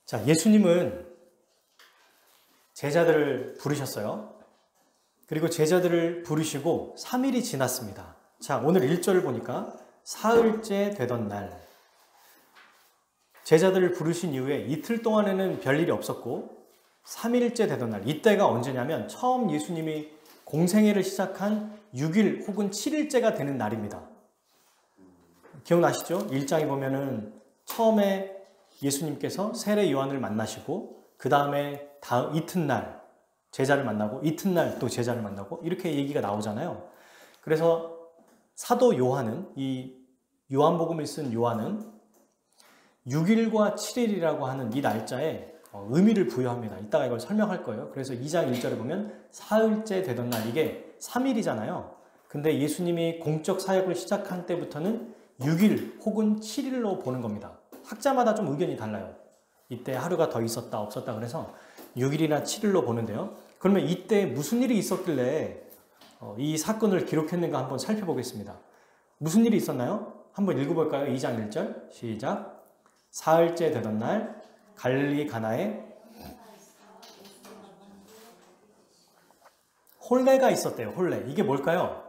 자, 예수님은 제자들을 부르셨어요. 그리고 제자들을 부르시고 3일이 지났습니다. 자, 오늘 1절을 보니까 사흘째 되던 날, 제자들을 부르신 이후에 이틀 동안에는 별일이 없었고 3일째 되던 날, 이때가 언제냐면 처음 예수님이 공생애를 시작한 6일 혹은 7일째가 되는 날입니다. 기억나시죠? 1장에 보면은 처음에 예수님께서 세례 요한을 만나시고 그 다음에 이튿날 제자를 만나고 이튿날 또 제자를 만나고 이렇게 얘기가 나오잖아요. 그래서 사도 요한은, 이 요한복음을 쓴 요한은 6일과 7일이라고 하는 이 날짜에 의미를 부여합니다. 이따가 이걸 설명할 거예요. 그래서 2장 1절에 보면 사흘째 되던 날, 이게 3일이잖아요. 근데 예수님이 공적 사역을 시작한 때부터는 6일 혹은 7일로 보는 겁니다. 학자마다 좀 의견이 달라요. 이때 하루가 더 있었다 없었다 그래서 6일이나 7일로 보는데요. 그러면 이때 무슨 일이 있었길래 이 사건을 기록했는가 한번 살펴보겠습니다. 무슨 일이 있었나요? 한번 읽어볼까요? 2장 1절 시작. 사흘째 되던 날 갈릴리 가나에 혼례가 있었대요. 혼례. 이게 뭘까요?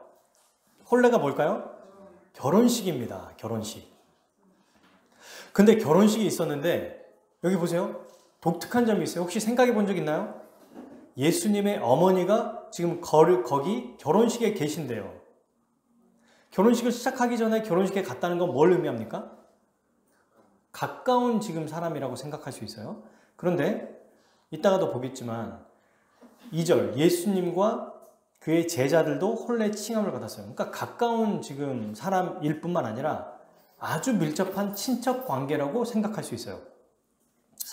혼례가 뭘까요? 결혼식입니다. 결혼식. 근데 결혼식이 있었는데 여기 보세요. 독특한 점이 있어요. 혹시 생각해 본 적 있나요? 예수님의 어머니가 지금 거기 결혼식에 계신대요. 결혼식을 시작하기 전에 결혼식에 갔다는 건 뭘 의미합니까? 가까운 지금 사람이라고 생각할 수 있어요. 그런데 이따가도 보겠지만 2절 예수님과 그의 제자들도 혼례 칭함을 받았어요. 그러니까 가까운 지금 사람일 뿐만 아니라 아주 밀접한 친척 관계라고 생각할 수 있어요.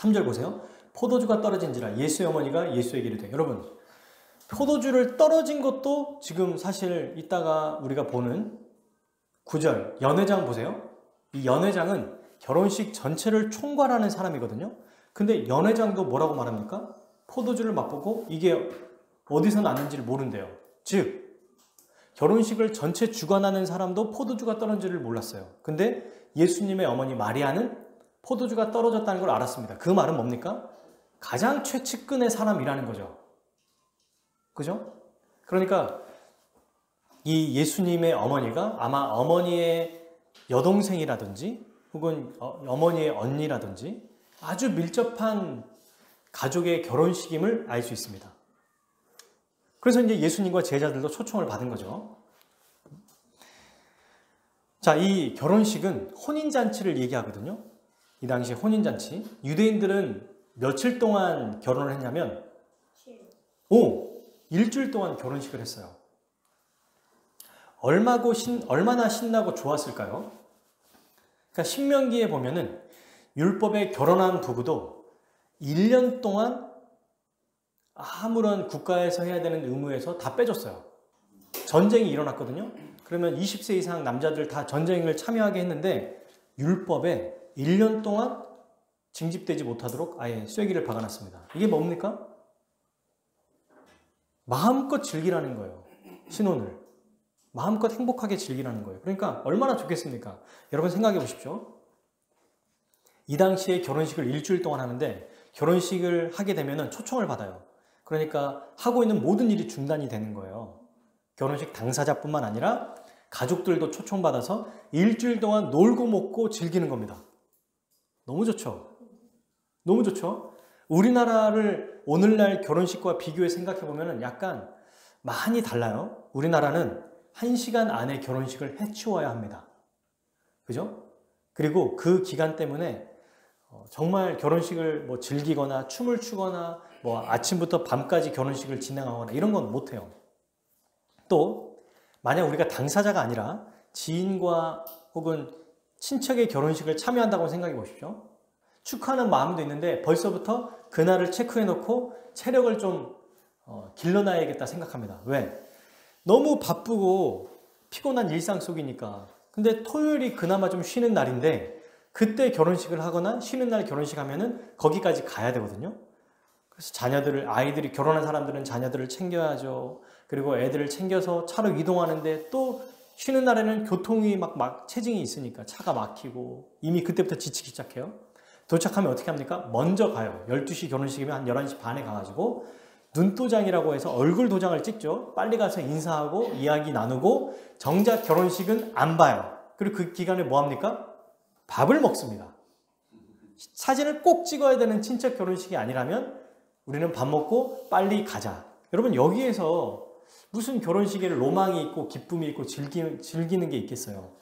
3절 보세요. 포도주가 떨어진지라 예수의 어머니가 예수에게 이르되, 여러분 포도주를 떨어진 것도 지금 사실 이따가 우리가 보는 9절 연회장 보세요. 이 연회장은 결혼식 전체를 총괄하는 사람이거든요. 근데 연회장도 뭐라고 말합니까? 포도주를 맛보고 이게 어디서 났는지를 모른대요. 즉 결혼식을 전체 주관하는 사람도 포도주가 떨어진지를 몰랐어요. 근데 예수님의 어머니 마리아는 포도주가 떨어졌다는 걸 알았습니다. 그 말은 뭡니까? 가장 최측근의 사람이라는 거죠. 그죠? 그러니까 이 예수님의 어머니가 아마 어머니의 여동생이라든지 혹은 어머니의 언니라든지 아주 밀접한 가족의 결혼식임을 알 수 있습니다. 그래서 이제 예수님과 제자들도 초청을 받은 거죠. 자, 이 결혼식은 혼인잔치를 얘기하거든요. 이 당시 혼인잔치. 유대인들은 며칠 동안 결혼을 했냐면 일주일 동안 결혼식을 했어요. 얼마나 신나고 좋았을까요? 그러니까 신명기에 보면은 율법에 결혼한 부부도 1년 동안 아무런 국가에서 해야 되는 의무에서 다 빼줬어요. 전쟁이 일어났거든요. 그러면 20세 이상 남자들 다 전쟁을 참여하게 했는데 율법에 1년 동안 징집되지 못하도록 아예 쐐기를 박아놨습니다. 이게 뭡니까? 마음껏 즐기라는 거예요. 신혼을. 마음껏 행복하게 즐기라는 거예요. 그러니까 얼마나 좋겠습니까? 여러분 생각해 보십시오. 이 당시에 결혼식을 일주일 동안 하는데 결혼식을 하게 되면 초청을 받아요. 그러니까 하고 있는 모든 일이 중단이 되는 거예요. 결혼식 당사자뿐만 아니라 가족들도 초청받아서 일주일 동안 놀고 먹고 즐기는 겁니다. 너무 좋죠? 너무 좋죠? 우리나라를 오늘날 결혼식과 비교해 생각해 보면 약간 많이 달라요. 우리나라는 1시간 안에 결혼식을 해치워야 합니다. 그죠? 그리고 그 기간 때문에 정말 결혼식을 뭐 즐기거나 춤을 추거나 뭐 아침부터 밤까지 결혼식을 진행하거나 이런 건 못해요. 또 만약 우리가 당사자가 아니라 지인과 혹은 친척의 결혼식을 참여한다고 생각해 보십시오. 축하하는 마음도 있는데 벌써부터 그날을 체크해 놓고 체력을 좀 길러놔야겠다 생각합니다. 왜? 너무 바쁘고 피곤한 일상 속이니까. 근데 토요일이 그나마 좀 쉬는 날인데 그때 결혼식을 하거나 쉬는 날 결혼식 하면은 거기까지 가야 되거든요. 그래서 아이들이 결혼한 사람들은 자녀들을 챙겨야죠. 그리고 애들을 챙겨서 차로 이동하는데 또 쉬는 날에는 교통이 막 체증이 있으니까 차가 막히고 이미 그때부터 지치기 시작해요. 도착하면 어떻게 합니까? 먼저 가요. 12시 결혼식이면 한 11시 반에 가가지고 눈도장이라고 해서 얼굴 도장을 찍죠. 빨리 가서 인사하고 이야기 나누고 정작 결혼식은 안 봐요. 그리고 그 기간에 뭐 합니까? 밥을 먹습니다. 사진을 꼭 찍어야 되는 친척 결혼식이 아니라면 우리는 밥 먹고 빨리 가자. 여러분 여기에서 무슨 결혼식에 로망이 있고 기쁨이 있고 즐기는 게 있겠어요.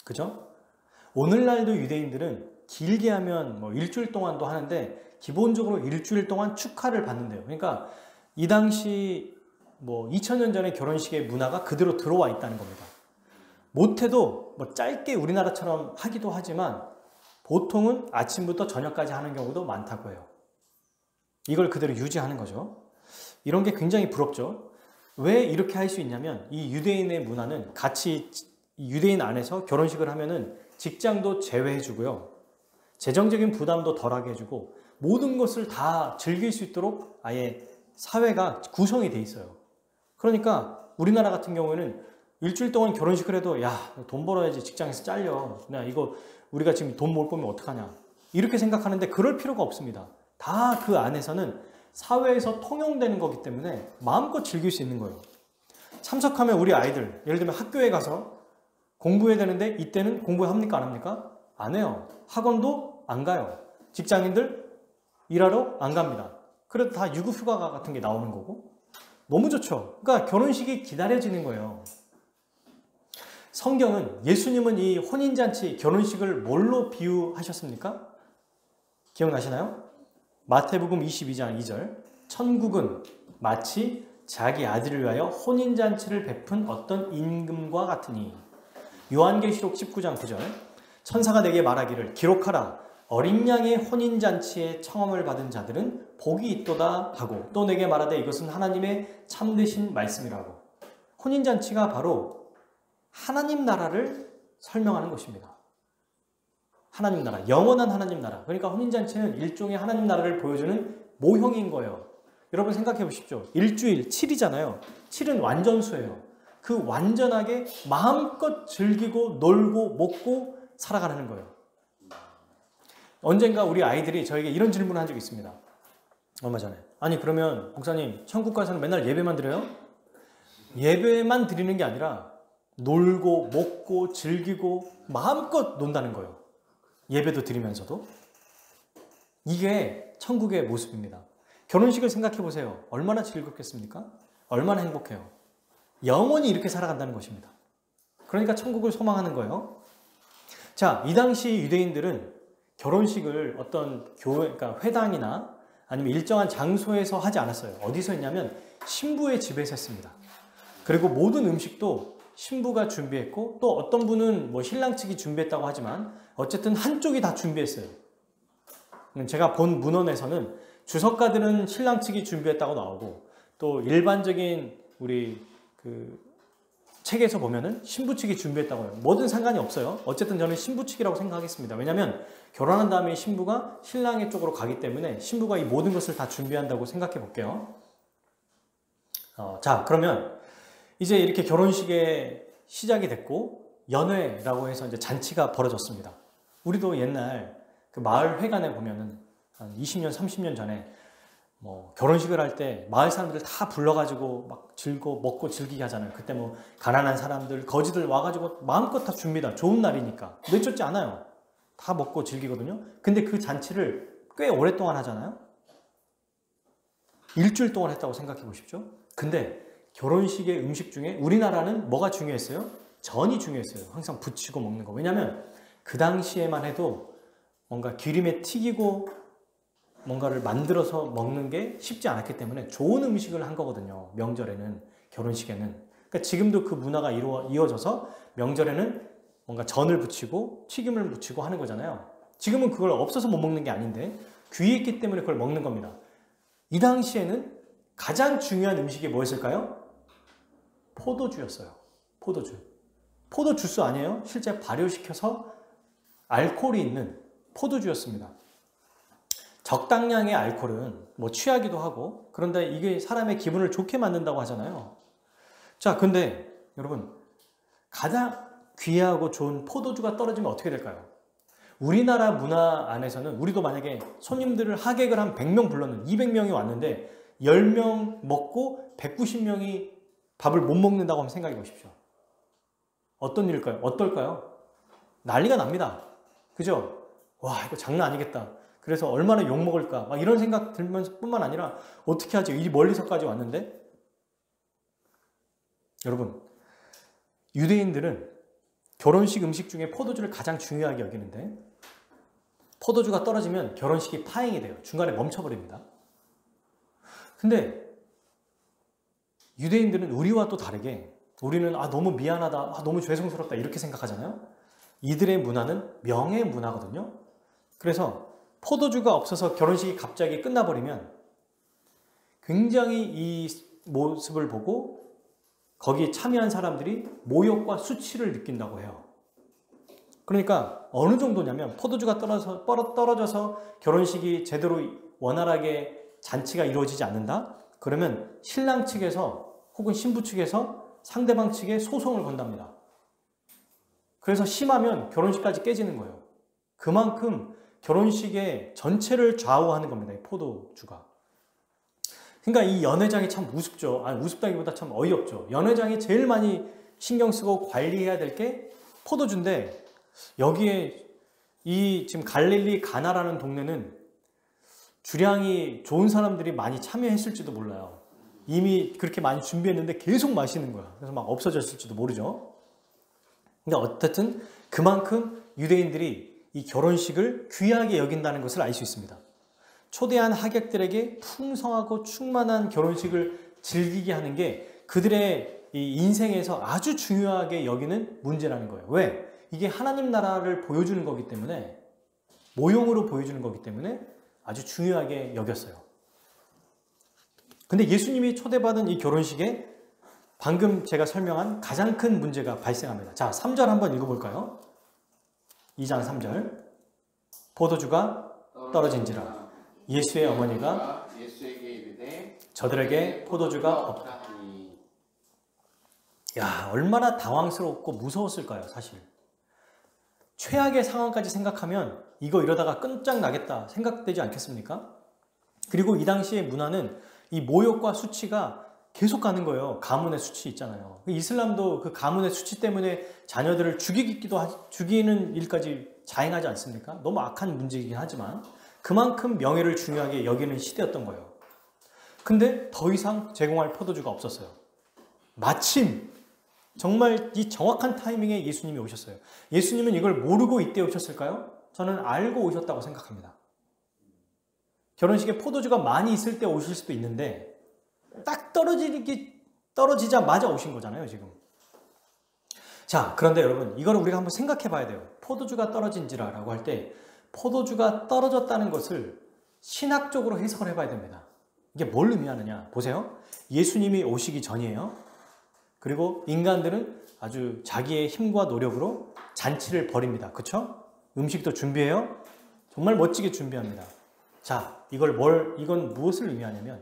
그죠? 오늘날도 유대인들은 길게 하면 뭐 일주일 동안도 하는데 기본적으로 일주일 동안 축하를 받는데요. 그러니까 이 당시 뭐 2000년 전의 결혼식의 문화가 그대로 들어와 있다는 겁니다. 못해도 뭐 짧게 우리나라처럼 하기도 하지만 보통은 아침부터 저녁까지 하는 경우도 많다고 해요. 이걸 그대로 유지하는 거죠. 이런 게 굉장히 부럽죠. 왜 이렇게 할 수 있냐면 이 유대인의 문화는 같이 유대인 안에서 결혼식을 하면은 직장도 제외해주고요. 재정적인 부담도 덜하게 해주고 모든 것을 다 즐길 수 있도록 아예 사회가 구성이 돼 있어요. 그러니까 우리나라 같은 경우에는 일주일 동안 결혼식을 해도 야, 돈 벌어야지 직장에서 잘려. 나 이거 우리가 지금 돈 못 벌면 어떡하냐. 이렇게 생각하는데 그럴 필요가 없습니다. 다 그 안에서는 사회에서 통용되는 거기 때문에 마음껏 즐길 수 있는 거예요. 참석하면 우리 아이들, 예를 들면 학교에 가서 공부해야 되는데 이때는 공부합니까? 안 합니까? 안 해요. 학원도 안 가요. 직장인들 일하러 안 갑니다. 그래도 다 유급휴가 같은 게 나오는 거고 너무 좋죠. 그러니까 결혼식이 기다려지는 거예요. 성경은 예수님은 이 혼인잔치, 결혼식을 뭘로 비유하셨습니까? 기억나시나요? 마태복음 22장 2절 천국은 마치 자기 아들을 위하여 혼인잔치를 베푼 어떤 임금과 같으니 요한계시록 19장 9절 천사가 내게 말하기를 기록하라 어린 양의 혼인잔치에 청함을 받은 자들은 복이 있도다 하고 또 내게 말하되 이것은 하나님의 참되신 말씀이라고. 혼인잔치가 바로 하나님 나라를 설명하는 것입니다. 하나님 나라, 영원한 하나님 나라. 그러니까 혼인잔치는 일종의 하나님 나라를 보여주는 모형인 거예요. 여러분 생각해 보십시오. 일주일 7이잖아요. 7은 완전수예요. 그 완전하게 마음껏 즐기고 놀고 먹고 살아가는 거예요. 언젠가 우리 아이들이 저에게 이런 질문을 한 적이 있습니다. 얼마 전에. 아니 그러면 목사님 천국 가서는 맨날 예배만 드려요? 예배만 드리는 게 아니라 놀고 먹고 즐기고 마음껏 논다는 거예요. 예배도 드리면서도. 이게 천국의 모습입니다. 결혼식을 생각해 보세요. 얼마나 즐겁겠습니까? 얼마나 행복해요. 영원히 이렇게 살아간다는 것입니다. 그러니까 천국을 소망하는 거예요. 자, 이 당시 유대인들은 결혼식을 어떤 교회, 그러니까 회당이나 아니면 일정한 장소에서 하지 않았어요. 어디서 했냐면 신부의 집에서 했습니다. 그리고 모든 음식도 신부가 준비했고 또 어떤 분은 뭐 신랑 측이 준비했다고 하지만 어쨌든 한쪽이 다 준비했어요. 제가 본 문헌에서는 주석가들은 신랑 측이 준비했다고 나오고 또 일반적인 우리 그 책에서 보면은 신부 측이 준비했다고 해요. 뭐든 상관이 없어요. 어쨌든 저는 신부 측이라고 생각하겠습니다. 왜냐하면 결혼한 다음에 신부가 신랑의 쪽으로 가기 때문에 신부가 이 모든 것을 다 준비한다고 생각해 볼게요. 자, 그러면 이제 이렇게 결혼식에 시작이 됐고 연회라고 해서 이제 잔치가 벌어졌습니다. 우리도 옛날 그 마을 회관에 보면은 한 20년, 30년 전에 뭐 결혼식을 할 때 마을 사람들 다 불러가지고 막 먹고 즐기게 하잖아요. 그때 뭐 가난한 사람들, 거지들 와가지고 마음껏 다 줍니다. 좋은 날이니까. 내쫓지 않아요. 다 먹고 즐기거든요. 근데 그 잔치를 꽤 오랫동안 하잖아요. 일주일 동안 했다고 생각해 보십시오. 근데 결혼식의 음식 중에 우리나라는 뭐가 중요했어요? 전이 중요했어요. 항상 부치고 먹는 거. 왜냐하면 그 당시에만 해도 뭔가 기름에 튀기고 뭔가를 만들어서 먹는 게 쉽지 않았기 때문에 좋은 음식을 한 거거든요. 명절에는, 결혼식에는. 그러니까 지금도 그 문화가 이어져서 명절에는 뭔가 전을 부치고 튀김을 부치고 하는 거잖아요. 지금은 그걸 없어서 못 먹는 게 아닌데 귀했기 때문에 그걸 먹는 겁니다. 이 당시에는 가장 중요한 음식이 뭐였을까요? 포도주였어요. 포도주. 포도 주스 아니에요? 실제 발효시켜서 알코올이 있는 포도주였습니다. 적당량의 알코올은 뭐 취하기도 하고 그런데 이게 사람의 기분을 좋게 만든다고 하잖아요. 자, 근데 여러분 가장 귀하고 좋은 포도주가 떨어지면 어떻게 될까요? 우리나라 문화 안에서는 우리도 만약에 손님들을 하객을 한 100명 불렀는 200명이 왔는데 10명 먹고 190명이 밥을 못 먹는다고 한번 생각해 보십시오. 어떤 일일까요? 어떨까요? 난리가 납니다. 그죠? 와, 이거 장난 아니겠다. 그래서 얼마나 욕먹을까 막 이런 생각 들면서 뿐만 아니라 어떻게 하지? 이 멀리서까지 왔는데. 여러분, 유대인들은 결혼식 음식 중에 포도주를 가장 중요하게 여기는데 포도주가 떨어지면 결혼식이 파행이 돼요. 중간에 멈춰버립니다. 근데 유대인들은 우리와 또 다르게 우리는 너무 미안하다, 너무 죄송스럽다 이렇게 생각하잖아요. 이들의 문화는 명예 문화거든요. 그래서 포도주가 없어서 결혼식이 갑자기 끝나버리면 굉장히 이 모습을 보고 거기에 참여한 사람들이 모욕과 수치를 느낀다고 해요. 그러니까 어느 정도냐면 포도주가 떨어져서 결혼식이 제대로 원활하게 잔치가 이루어지지 않는다? 그러면 신랑 측에서 혹은 신부 측에서 상대방 측에 소송을 건답니다. 그래서 심하면 결혼식까지 깨지는 거예요. 그만큼 결혼식의 전체를 좌우하는 겁니다. 이 포도주가. 그러니까 이 연회장이 참 우습죠. 우습다기보다 참 어이없죠. 연회장이 제일 많이 신경 쓰고 관리해야 될 게 포도주인데 여기에 이 지금 갈릴리 가나라는 동네는 주량이 좋은 사람들이 많이 참여했을지도 몰라요. 이미 그렇게 많이 준비했는데 계속 마시는 거야. 그래서 막 없어졌을지도 모르죠. 근데 어쨌든 그만큼 유대인들이 이 결혼식을 귀하게 여긴다는 것을 알 수 있습니다. 초대한 하객들에게 풍성하고 충만한 결혼식을 즐기게 하는 게 그들의 이 인생에서 아주 중요하게 여기는 문제라는 거예요. 왜? 이게 하나님 나라를 보여주는 거기 때문에, 모형으로 보여주는 거기 때문에 아주 중요하게 여겼어요. 근데 예수님이 초대받은 이 결혼식에 방금 제가 설명한 가장 큰 문제가 발생합니다. 자, 3절 한번 읽어볼까요? 2장 3절. 포도주가 떨어진지라 예수의 어머니가 예수에게 이르되 저들에게 포도주가 없다. 야, 얼마나 당황스럽고 무서웠을까요, 사실. 최악의 상황까지 생각하면 이거 이러다가 끝장나겠다 생각되지 않겠습니까? 그리고 이 당시의 문화는 이 모욕과 수치가 계속 가는 거예요. 가문의 수치 있잖아요. 이슬람도 그 가문의 수치 때문에 자녀들을 죽이는 일까지 자행하지 않습니까? 너무 악한 문제이긴 하지만 그만큼 명예를 중요하게 여기는 시대였던 거예요. 근데 더 이상 제공할 포도주가 없었어요. 마침 정말 이 정확한 타이밍에 예수님이 오셨어요. 예수님은 이걸 모르고 이때 오셨을까요? 저는 알고 오셨다고 생각합니다. 결혼식에 포도주가 많이 있을 때 오실 수도 있는데 딱 떨어지자마자 오신 거잖아요, 지금. 자, 그런데 여러분, 이걸 우리가 한번 생각해 봐야 돼요. 포도주가 떨어진지라라고 할 때 포도주가 떨어졌다는 것을 신학적으로 해석을 해봐야 됩니다. 이게 뭘 의미하느냐? 보세요. 예수님이 오시기 전이에요. 그리고 인간들은 아주 자기의 힘과 노력으로 잔치를 벌입니다. 그렇죠? 음식도 준비해요. 정말 멋지게 준비합니다. 자, 이건 무엇을 의미하냐면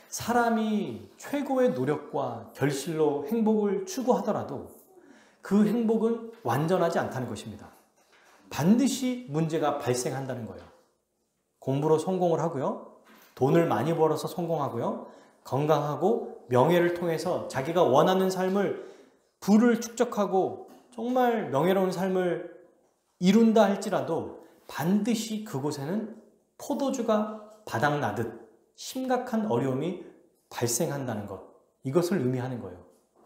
사람이 최고의 노력과 결실로 행복을 추구하더라도 그 행복은 완전하지 않다는 것입니다. 반드시 문제가 발생한다는 거예요. 공부로 성공을 하고요. 돈을 많이 벌어서 성공하고요. 건강하고 명예를 통해서 자기가 원하는 삶을 부를 축적하고 정말 명예로운 삶을 이룬다 할지라도 반드시 그곳에는 포도주가 바닥나듯 심각한 어려움이 발생한다는 것. 이것을 의미하는 거예요.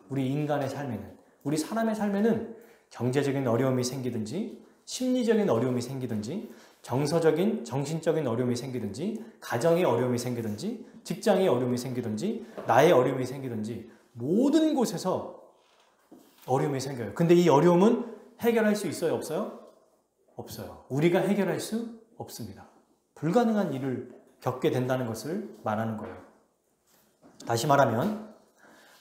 우리 인간의 삶에는, 우리 사람의 삶에는 경제적인 어려움이 생기든지 심리적인 어려움이 생기든지 정서적인, 정신적인 어려움이 생기든지 가정의 어려움이 생기든지 직장의 어려움이 생기든지 나의 어려움이 생기든지 모든 곳에서 어려움이 생겨요. 근데 이 어려움은 해결할 수 있어요? 없어요? 없어요. 우리가 해결할 수 없습니다. 불가능한 일을 겪게 된다는 것을 말하는 거예요. 다시 말하면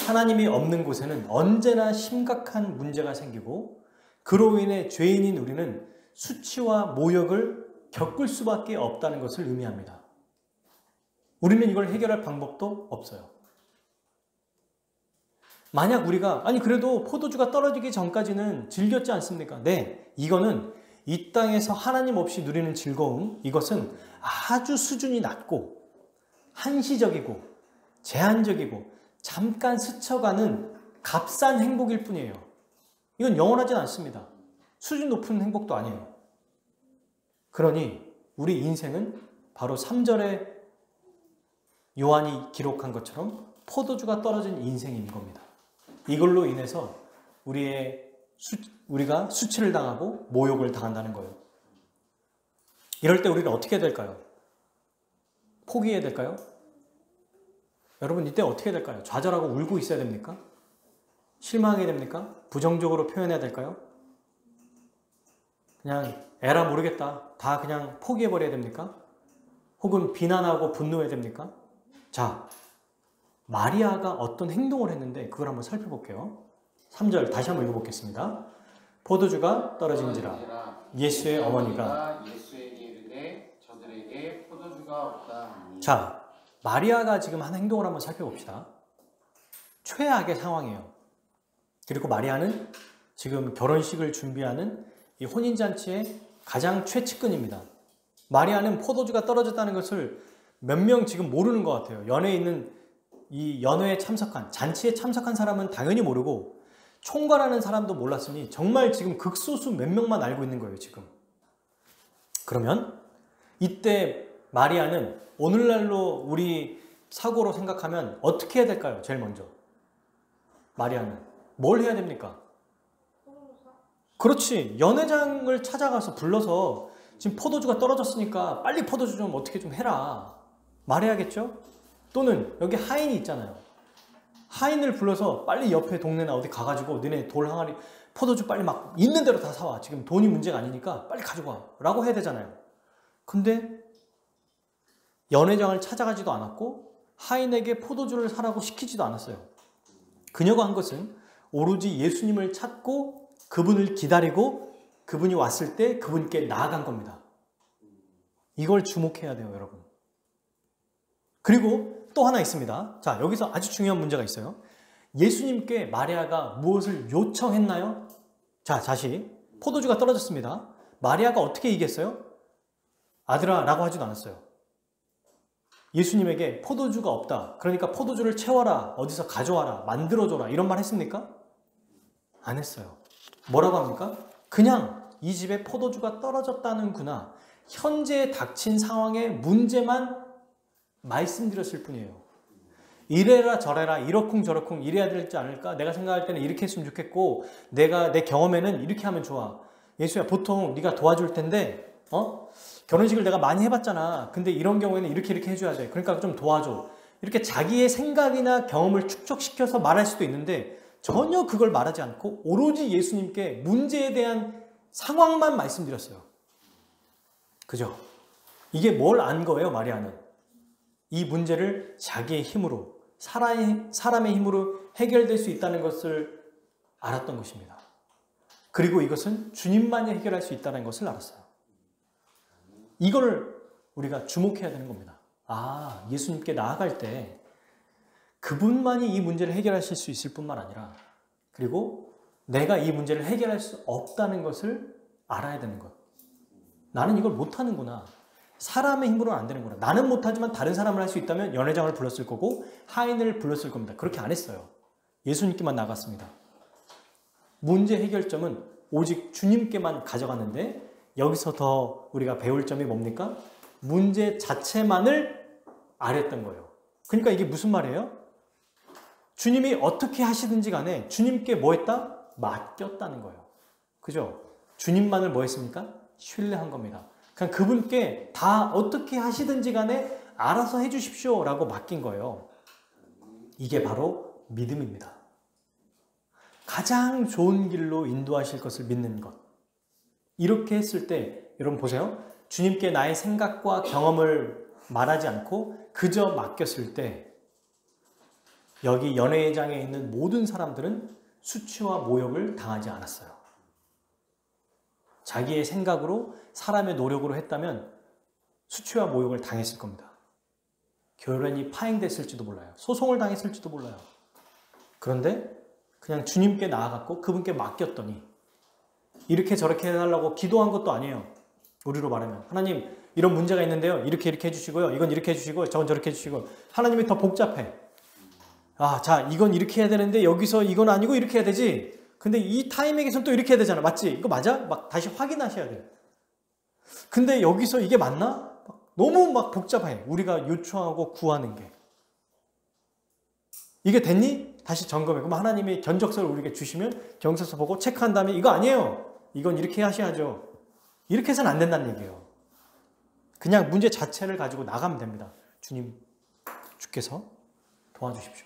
하나님이 없는 곳에는 언제나 심각한 문제가 생기고 그로 인해 죄인인 우리는 수치와 모욕을 겪을 수밖에 없다는 것을 의미합니다. 우리는 이걸 해결할 방법도 없어요. 만약 우리가 그래도 포도주가 떨어지기 전까지는 즐겼지 않습니까? 네, 이거는 이 땅에서 하나님 없이 누리는 즐거움, 이것은 아주 수준이 낮고 한시적이고 제한적이고 잠깐 스쳐가는 값싼 행복일 뿐이에요. 이건 영원하진 않습니다. 수준 높은 행복도 아니에요. 그러니 우리 인생은 바로 3절에 요한이 기록한 것처럼 포도주가 떨어진 인생인 겁니다. 이걸로 인해서 우리가 수치를 당하고 모욕을 당한다는 거예요. 이럴 때 우리는 어떻게 해야 될까요? 포기해야 될까요? 여러분 이때 어떻게 해야 될까요? 좌절하고 울고 있어야 됩니까? 실망해야 됩니까? 부정적으로 표현해야 될까요? 그냥 에라 모르겠다. 다 그냥 포기해버려야 됩니까? 혹은 비난하고 분노해야 됩니까? 자, 마리아가 어떤 행동을 했는데 그걸 한번 살펴볼게요. 3절 다시 한번 읽어보겠습니다. 포도주가 떨어진지라 예수의 어머니가 예수에게 이르되 저들에게 포도주가 없다 하니. 자, 마리아가 지금 한 행동을 한번 살펴봅시다. 최악의 상황이에요. 그리고 마리아는 지금 결혼식을 준비하는 이 혼인잔치의 가장 최측근입니다. 마리아는 포도주가 떨어졌다는 것을 몇 명 지금 모르는 것 같아요. 연회에 있는 이 연회에 참석한, 잔치에 참석한 사람은 당연히 모르고 총괄하는 사람도 몰랐으니 정말 지금 극소수 몇 명만 알고 있는 거예요, 지금. 그러면 이때 마리아는 오늘날로 우리 사고로 생각하면 어떻게 해야 될까요? 제일 먼저. 마리아는 뭘 해야 됩니까? 그렇지. 연회장을 찾아가서 불러서 지금 포도주가 떨어졌으니까 빨리 포도주 좀 어떻게 좀 해라. 말해야겠죠? 또는 여기 하인이 있잖아요. 하인을 불러서 빨리 옆에 동네나 어디 가가지고 너네 돌 항아리 포도주 빨리 막 있는 대로 다 사와. 지금 돈이 문제가 아니니까 빨리 가지고 와. 라고 해야 되잖아요. 근데 연회장을 찾아가지도 않았고 하인에게 포도주를 사라고 시키지도 않았어요. 그녀가 한 것은 오로지 예수님을 찾고 그분을 기다리고 그분이 왔을 때 그분께 나아간 겁니다. 이걸 주목해야 돼요, 여러분. 그리고 또 하나 있습니다. 자, 여기서 아주 중요한 문제가 있어요. 예수님께 마리아가 무엇을 요청했나요? 자, 다시 포도주가 떨어졌습니다. 마리아가 어떻게 얘기했어요? 아들아 라고 하지도 않았어요. 예수님에게 포도주가 없다. 그러니까 포도주를 채워라. 어디서 가져와라. 만들어줘라. 이런 말 했습니까? 안 했어요. 뭐라고 합니까? 그냥 이 집에 포도주가 떨어졌다는구나. 현재 닥친 상황의 문제만 말씀드렸을 뿐이에요. 이래라 저래라 이러쿵저러쿵 이래야 될지 않을까? 내가 생각할 때는 이렇게 했으면 좋겠고 내 경험에는 이렇게 하면 좋아. 예수야 보통 네가 도와줄 텐데 결혼식을 내가 많이 해봤잖아. 근데 이런 경우에는 이렇게 해줘야 돼. 그러니까 좀 도와줘. 이렇게 자기의 생각이나 경험을 축적시켜서 말할 수도 있는데 전혀 그걸 말하지 않고 오로지 예수님께 문제에 대한 상황만 말씀드렸어요. 그죠? 이게 뭘 안 거예요, 마리아는? 이 문제를 자기의 힘으로, 사람의 힘으로 해결될 수 있다는 것을 알았던 것입니다. 그리고 이것은 주님만이 해결할 수 있다는 것을 알았어요. 이걸 우리가 주목해야 되는 겁니다. 아, 예수님께 나아갈 때 그분만이 이 문제를 해결하실 수 있을 뿐만 아니라 그리고 내가 이 문제를 해결할 수 없다는 것을 알아야 되는 것. 나는 이걸 못하는구나. 사람의 힘으로는 안 되는구나. 나는 못하지만 다른 사람을 할 수 있다면 연회장을 불렀을 거고 하인을 불렀을 겁니다. 그렇게 안 했어요. 예수님께만 나갔습니다. 문제 해결점은 오직 주님께만 가져갔는데 여기서 더 우리가 배울 점이 뭡니까? 문제 자체만을 아랬던 거예요. 그러니까 이게 무슨 말이에요? 주님이 어떻게 하시든지 간에 주님께 뭐 했다? 맡겼다는 거예요. 그죠? 주님만을 뭐 했습니까? 신뢰한 겁니다. 그냥 그분께 다 어떻게 하시든지 간에 알아서 해주십시오 라고 맡긴 거예요. 이게 바로 믿음입니다. 가장 좋은 길로 인도하실 것을 믿는 것. 이렇게 했을 때 여러분 보세요. 주님께 나의 생각과 경험을 말하지 않고 그저 맡겼을 때 여기 연회장에 있는 모든 사람들은 수치와 모욕을 당하지 않았어요. 자기의 생각으로 사람의 노력으로 했다면 수치와 모욕을 당했을 겁니다. 결혼이 파행됐을지도 몰라요. 소송을 당했을지도 몰라요. 그런데 그냥 주님께 나아갔고 그분께 맡겼더니 이렇게 저렇게 해달라고 기도한 것도 아니에요. 우리로 말하면 하나님 이런 문제가 있는데요. 이렇게 해주시고요. 이건 이렇게 해주시고 저건 저렇게 해주시고 하나님이 더 복잡해. 자 이건 이렇게 해야 되는데 여기서 이건 아니고 이렇게 해야 되지. 근데 이 타이밍에서는 또 이렇게 해야 되잖아. 맞지? 이거 맞아? 막 다시 확인하셔야 돼요. 근데 여기서 이게 맞나? 너무 막 복잡해. 우리가 요청하고 구하는 게. 이게 됐니? 다시 점검해. 그럼 하나님이 견적서를 우리에게 주시면 견적서 보고 체크한 다음에 이거 아니에요. 이건 이렇게 하셔야죠. 이렇게 해서는 안 된다는 얘기예요. 그냥 문제 자체를 가지고 나가면 됩니다. 주께서 도와주십시오.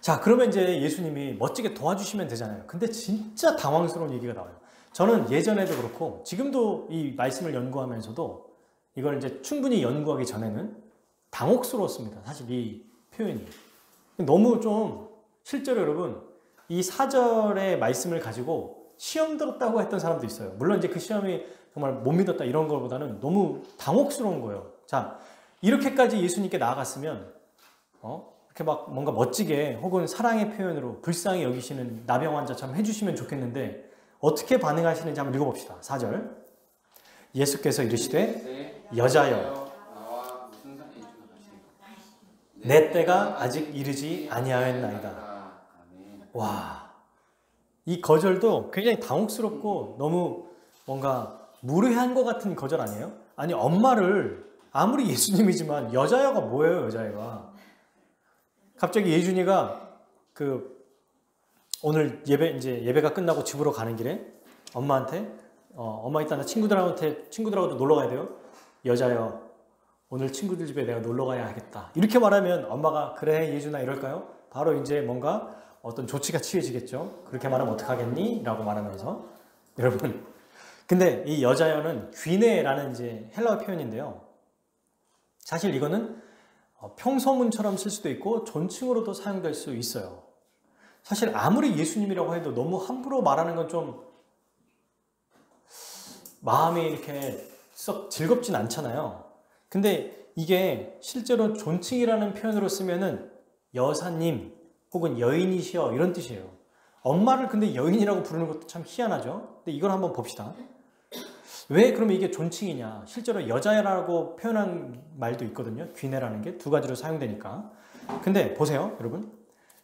자, 그러면 이제 예수님이 멋지게 도와주시면 되잖아요. 근데 진짜 당황스러운 얘기가 나와요. 저는 예전에도 그렇고 지금도 이 말씀을 연구하면서도 이걸 이제 충분히 연구하기 전에는 당혹스러웠습니다. 사실 이 표현이. 너무 좀 실제로 여러분 이 4절의 말씀을 가지고 시험 들었다고 했던 사람도 있어요. 물론 이제 그 시험이 정말 못 믿었다 이런 것보다는 너무 당혹스러운 거예요. 자, 이렇게까지 예수님께 나아갔으면 이렇게 막 뭔가 멋지게 혹은 사랑의 표현으로 불쌍히 여기시는 나병 환자처럼 해주시면 좋겠는데 어떻게 반응하시는지 한번 읽어봅시다. 4절 예수께서 이르시되 여자여 내 때가 아직 이르지 아니하였나이다. 와, 이 거절도 굉장히 당혹스럽고 너무 뭔가 무례한 것 같은 거절 아니에요? 아니 엄마를 아무리 예수님이지만 여자애가 뭐예요, 여자애가? 갑자기 예준이가 오늘 예배가 끝나고 집으로 가는 길에 엄마한테 엄마 이따 나 친구들하고도 놀러 가야 돼요. 여자여 오늘 친구들 집에 내가 놀러 가야 하겠다. 이렇게 말하면 엄마가 그래 예준아 이럴까요? 바로 이제 뭔가 어떤 조치가 취해지겠죠. 그렇게 말하면 어떡하겠니? 라고 말하면서 여러분 근데 이 여자여는 귀네라는 이제 헬라어 표현인데요. 사실 이거는 평소문처럼 쓸 수도 있고 존칭으로도 사용될 수 있어요. 사실 아무리 예수님이라고 해도 너무 함부로 말하는 건 좀 마음이 이렇게 썩 즐겁진 않잖아요. 근데 이게 실제로 존칭이라는 표현으로 쓰면은 여사님 혹은 여인이시여 이런 뜻이에요. 엄마를 근데 여인이라고 부르는 것도 참 희한하죠. 근데 이걸 한번 봅시다. 왜 그러면 이게 존칭이냐? 실제로 여자라고 표현한 말도 있거든요. 귀네라는 게 두 가지로 사용되니까. 근데 보세요, 여러분.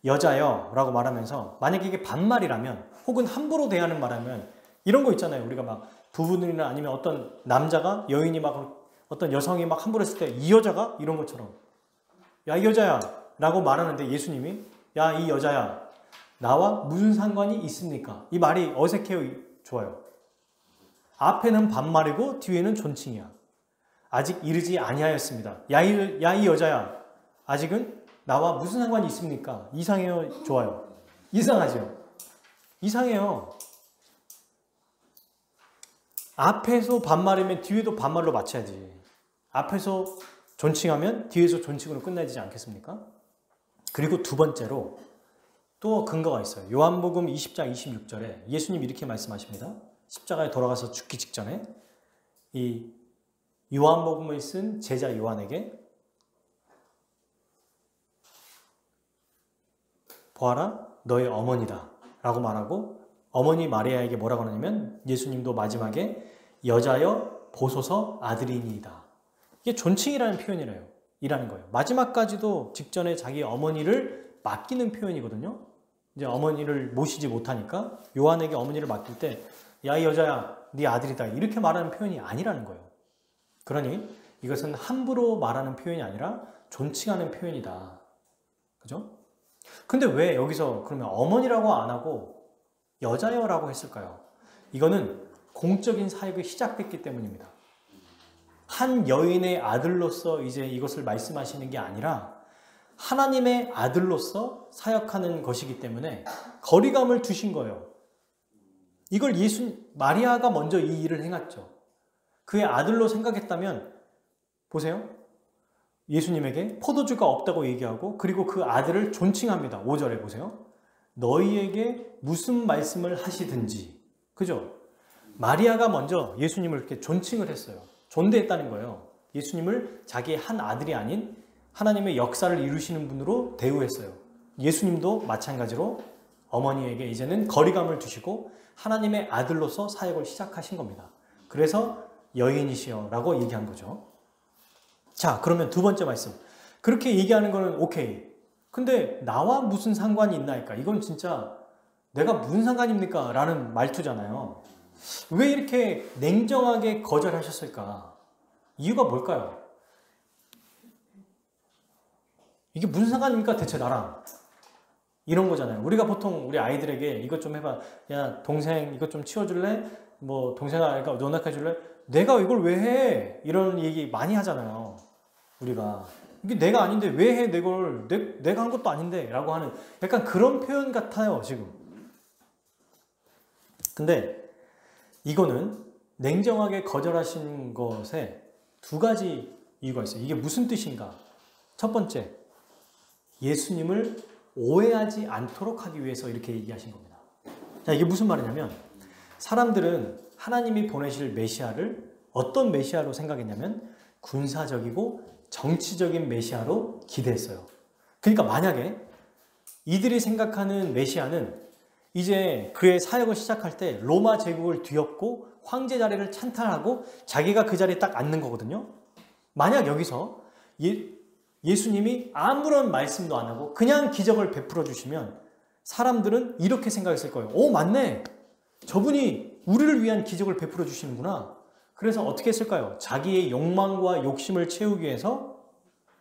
여자여 라고 말하면서 만약에 이게 반말이라면 혹은 함부로 대하는 말하면 이런 거 있잖아요. 우리가 막 부부들이나 아니면 어떤 남자가 여인이 막 어떤 여성이 막 함부로 했을 때 이 여자가 이런 것처럼 야, 이 여자야 라고 말하는데 예수님이 야, 이 여자야 나와 무슨 상관이 있습니까? 이 말이 어색해요, 좋아요. 앞에는 반말이고 뒤에는 존칭이야. 아직 이르지 아니하였습니다. 야, 이 여자야 아직은 나와 무슨 상관이 있습니까? 이상해요, 좋아요. 이상하죠? 이상해요. 앞에서 반말이면 뒤에도 반말로 맞춰야지. 앞에서 존칭하면 뒤에서 존칭으로 끝나지 않겠습니까? 그리고 두 번째로 또 근거가 있어요. 요한복음 20장 26절에 예수님 이렇게 말씀하십니다. 십자가에 돌아가서 죽기 직전에 이 요한복음을 쓴 제자 요한에게 보아라 너의 어머니다 라고 말하고 어머니 마리아에게 뭐라고 하냐면 예수님도 마지막에 여자여 보소서 아들이니이다. 이게 존칭이라는 표현이래요. 이라는 거예요. 마지막까지도 직전에 자기 어머니를 맡기는 표현이거든요. 이제 어머니를 모시지 못하니까 요한에게 어머니를 맡길 때 야, 이 여자야, 네 아들이다. 이렇게 말하는 표현이 아니라는 거예요. 그러니 이것은 함부로 말하는 표현이 아니라 존칭하는 표현이다. 그죠? 근데 왜 여기서 그러면 어머니라고 안 하고 여자여라고 했을까요? 이거는 공적인 사역이 시작됐기 때문입니다. 한 여인의 아들로서 이제 이것을 말씀하시는 게 아니라 하나님의 아들로서 사역하는 것이기 때문에 거리감을 두신 거예요. 이걸 마리아가 먼저 이 일을 행했죠. 그의 아들로 생각했다면 보세요. 예수님에게 포도주가 없다고 얘기하고 그리고 그 아들을 존칭합니다. 5절에 보세요. 너희에게 무슨 말씀을 하시든지. 그죠? 마리아가 먼저 예수님을 이렇게 존칭을 했어요. 존대했다는 거예요. 예수님을 자기의 한 아들이 아닌 하나님의 역사를 이루시는 분으로 대우했어요. 예수님도 마찬가지로 어머니에게 이제는 거리감을 두시고 하나님의 아들로서 사역을 시작하신 겁니다. 그래서 여인이시여 라고 얘기한 거죠. 자, 그러면 두 번째 말씀. 그렇게 얘기하는 거는 오케이. 근데 나와 무슨 상관이 있나이까? 이건 진짜 내가 무슨 상관입니까? 라는 말투잖아요. 왜 이렇게 냉정하게 거절하셨을까? 이유가 뭘까요? 이게 무슨 상관입니까? 대체 나랑. 이런 거잖아요. 우리가 보통 우리 아이들에게 이것 좀 해봐. 야, 동생 이것 좀 치워줄래? 뭐 동생아 논학해줄래? 내가 이걸 왜 해? 이런 얘기 많이 하잖아요. 우리가. 이게 내가 아닌데 왜 해? 내가 한 것도 아닌데 라고 하는 약간 그런 표현 같아요. 지금. 근데 이거는 냉정하게 거절하신 것에 두 가지 이유가 있어요. 이게 무슨 뜻인가? 첫 번째, 예수님을 오해하지 않도록 하기 위해서 이렇게 얘기하신 겁니다. 자, 이게 무슨 말이냐면 사람들은 하나님이 보내실 메시아를 어떤 메시아로 생각했냐면 군사적이고 정치적인 메시아로 기대했어요. 그러니까 만약에 이들이 생각하는 메시아는 이제 그의 사역을 시작할 때 로마 제국을 뒤엎고 황제 자리를 찬탈하고 자기가 그 자리에 딱 앉는 거거든요. 만약 여기서 예수님이 아무런 말씀도 안 하고 그냥 기적을 베풀어 주시면 사람들은 이렇게 생각했을 거예요. 오, 맞네. 저분이 우리를 위한 기적을 베풀어 주시는구나. 그래서 어떻게 했을까요? 자기의 욕망과 욕심을 채우기 위해서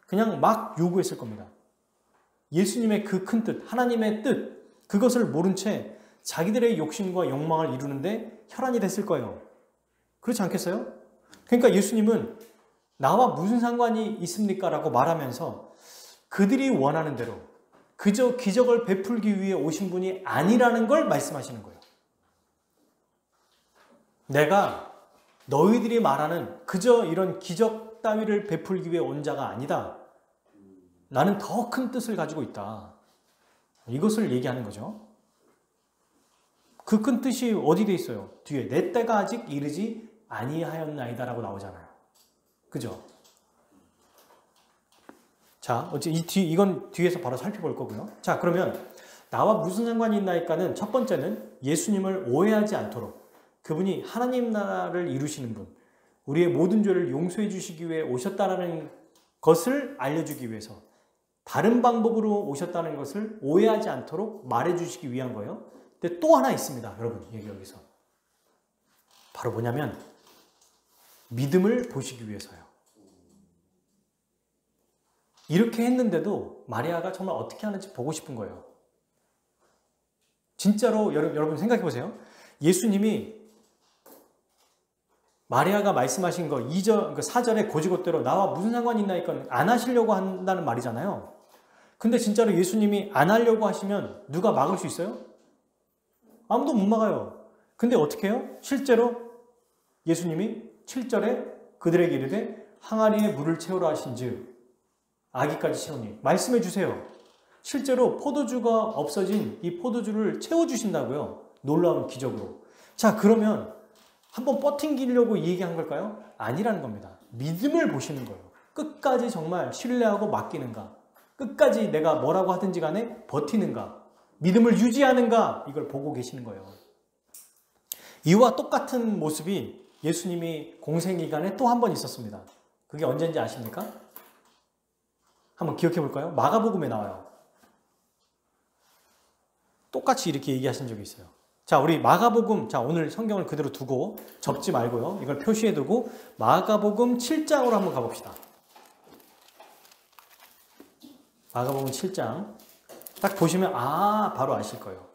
그냥 막 요구했을 겁니다. 예수님의 그 큰 뜻, 하나님의 뜻, 그것을 모른 채 자기들의 욕심과 욕망을 이루는데 혈안이 됐을 거예요. 그렇지 않겠어요? 그러니까 예수님은 나와 무슨 상관이 있습니까? 라고 말하면서 그들이 원하는 대로 그저 기적을 베풀기 위해 오신 분이 아니라는 걸 말씀하시는 거예요. 내가 너희들이 말하는 그저 이런 기적 따위를 베풀기 위해 온 자가 아니다. 나는 더 큰 뜻을 가지고 있다. 이것을 얘기하는 거죠. 그 큰 뜻이 어디 돼 있어요? 뒤에 내 때가 아직 이르지 아니하였나이다 라고 나오잖아요. 그죠? 자, 이건 뒤에서 바로 살펴볼 거고요. 자, 그러면 나와 무슨 상관이 있나이까는 첫 번째는 예수님을 오해하지 않도록 그분이 하나님 나라를 이루시는 분, 우리의 모든 죄를 용서해 주시기 위해 오셨다는 것을 알려주기 위해서 다른 방법으로 오셨다는 것을 오해하지 않도록 말해주시기 위한 거예요. 근데 또 하나 있습니다. 여러분, 여기서. 바로 뭐냐면 믿음을 보시기 위해서요. 이렇게 했는데도 마리아가 정말 어떻게 하는지 보고 싶은 거예요. 진짜로 여러분 생각해 보세요. 예수님이 마리아가 말씀하신 거 4절에 고지곳대로 나와 무슨 상관이 있나니까 안 하시려고 한다는 말이잖아요. 근데 진짜로 예수님이 안 하려고 하시면 누가 막을 수 있어요? 아무도 못 막아요. 근데 어떻게 해요? 실제로 예수님이 7절에 그들에게 이르되 항아리에 물을 채우라 하신즉 아기까지 채우니 말씀해 주세요. 실제로 포도주가 없어진 이 포도주를 채워주신다고요. 놀라운 기적으로. 자, 그러면 한번 버팅기려고 얘기한 걸까요? 아니라는 겁니다. 믿음을 보시는 거예요. 끝까지 정말 신뢰하고 맡기는가? 끝까지 내가 뭐라고 하든지 간에 버티는가? 믿음을 유지하는가? 이걸 보고 계시는 거예요. 이와 똑같은 모습이 예수님이 공생기간에 또 한 번 있었습니다. 그게 언제인지 아십니까? 한번 기억해 볼까요? 마가복음에 나와요. 똑같이 이렇게 얘기하신 적이 있어요. 자, 우리 마가복음, 자, 오늘 성경을 그대로 두고 접지 말고요. 이걸 표시해 두고 마가복음 7장으로 한번 가봅시다. 마가복음 7장. 딱 보시면, 바로 아실 거예요.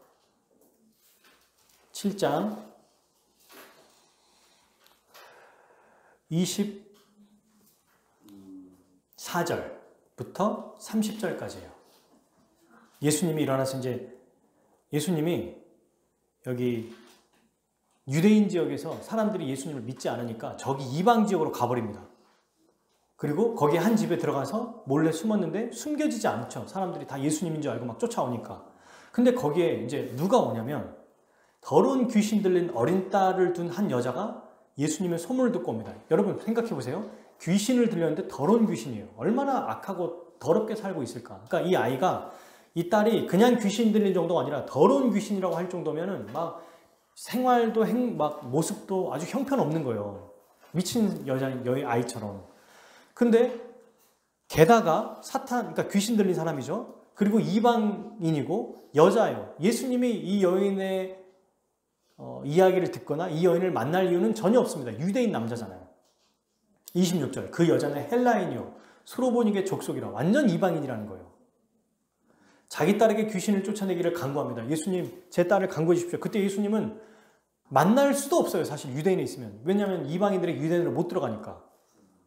7장 24절부터 30절까지예요. 예수님이 일어나서 예수님이 여기 유대인 지역에서 사람들이 예수님을 믿지 않으니까 저기 이방 지역으로 가버립니다. 그리고 거기 한 집에 들어가서 몰래 숨었는데 숨겨지지 않죠. 사람들이 다 예수님인 줄 알고 막 쫓아오니까. 근데 거기에 이제 누가 오냐면 더러운 귀신 들린 어린 딸을 둔 한 여자가 예수님의 소문을 듣고 옵니다. 여러분 생각해 보세요. 귀신을 들렸는데 더러운 귀신이에요. 얼마나 악하고 더럽게 살고 있을까. 그러니까 이 딸이 그냥 귀신 들린 정도가 아니라 더러운 귀신이라고 할 정도면은 막 생활도 막 모습도 아주 형편없는 거예요. 미친 아이처럼. 근데 게다가 그러니까 귀신 들린 사람이죠. 그리고 이방인이고 여자예요. 예수님이 이 여인의 이야기를 듣거나 이 여인을 만날 이유는 전혀 없습니다. 유대인 남자잖아요. 26절. 그 여자는 헬라인이요 수로보니게 족속이라 완전 이방인이라는 거예요. 자기 딸에게 귀신을 쫓아내기를 간구합니다. 예수님, 제 딸을 간구해 주십시오. 그때 예수님은 만날 수도 없어요. 사실 유대인에 있으면. 왜냐하면 이방인들이 유대인으로 못 들어가니까.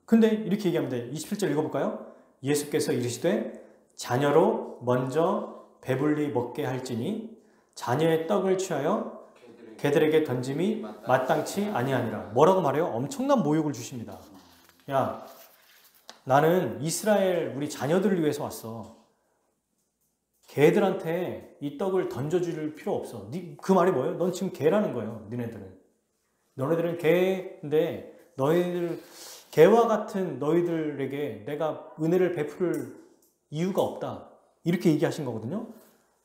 근데 이렇게 얘기합니다. 27절 읽어볼까요? 예수께서 이르시되 자녀로 먼저 배불리 먹게 할지니 자녀의 떡을 취하여 개들에게 던짐이 마땅치 아니하니라. 뭐라고 말해요? 엄청난 모욕을 주십니다. 야, 나는 이스라엘 우리 자녀들을 위해서 왔어. 개들한테 이 떡을 던져줄 필요 없어. 그 말이 뭐예요? 넌 지금 개라는 거예요. 너네들은 개인데 개와 같은 너희들에게 내가 은혜를 베풀 이유가 없다. 이렇게 얘기하신 거거든요.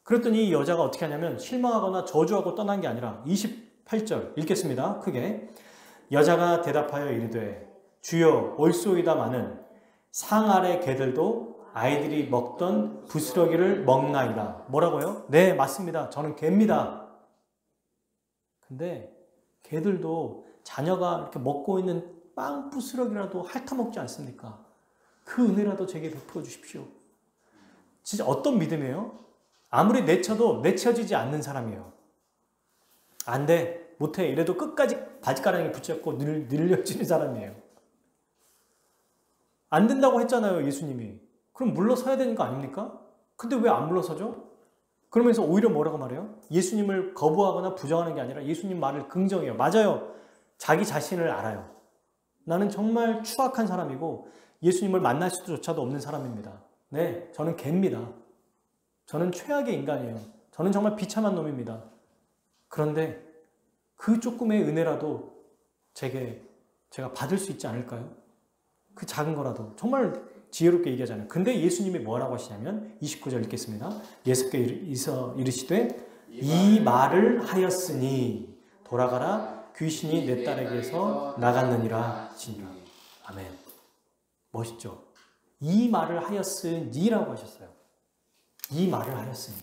그랬더니 이 여자가 어떻게 하냐면 실망하거나 저주하고 떠난 게 아니라 28절 읽겠습니다. 크게. 여자가 대답하여 이르되 주여 옳소이다마는 상 아래 개들도 아이들이 먹던 부스러기를 먹나이다. 뭐라고요? 네, 맞습니다. 저는 개입니다. 근데 개들도 자녀가 이렇게 먹고 있는 빵 부스러기라도 핥아먹지 않습니까? 그 은혜라도 제게 베풀어 주십시오. 진짜 어떤 믿음이에요? 아무리 내쳐도 내쳐지지 않는 사람이에요. 안 돼, 못해 이래도 끝까지 바지가랑이 붙잡고 늘려지는 사람이에요. 안 된다고 했잖아요, 예수님이. 그럼 물러서야 되는 거 아닙니까? 근데 왜 안 물러서죠? 그러면서 오히려 뭐라고 말해요? 예수님을 거부하거나 부정하는 게 아니라 예수님 말을 긍정해요. 맞아요. 자기 자신을 알아요. 나는 정말 추악한 사람이고 예수님을 만날 수조차도 없는 사람입니다. 네, 저는 개입니다. 저는 최악의 인간이에요. 저는 정말 비참한 놈입니다. 그런데 그 조금의 은혜라도 제가 받을 수 있지 않을까요? 그 작은 거라도. 정말 지혜롭게 얘기하잖아요. 근데 예수님이 뭐라고 하시냐면 29절 읽겠습니다. 예수께서 이르시되 이 말을 하였으니 돌아가라 귀신이 내 딸에게서 나갔느니라 하시니라. 아멘. 멋있죠? 이 말을 하였으니라고 하셨어요. 이 말을 하였으니.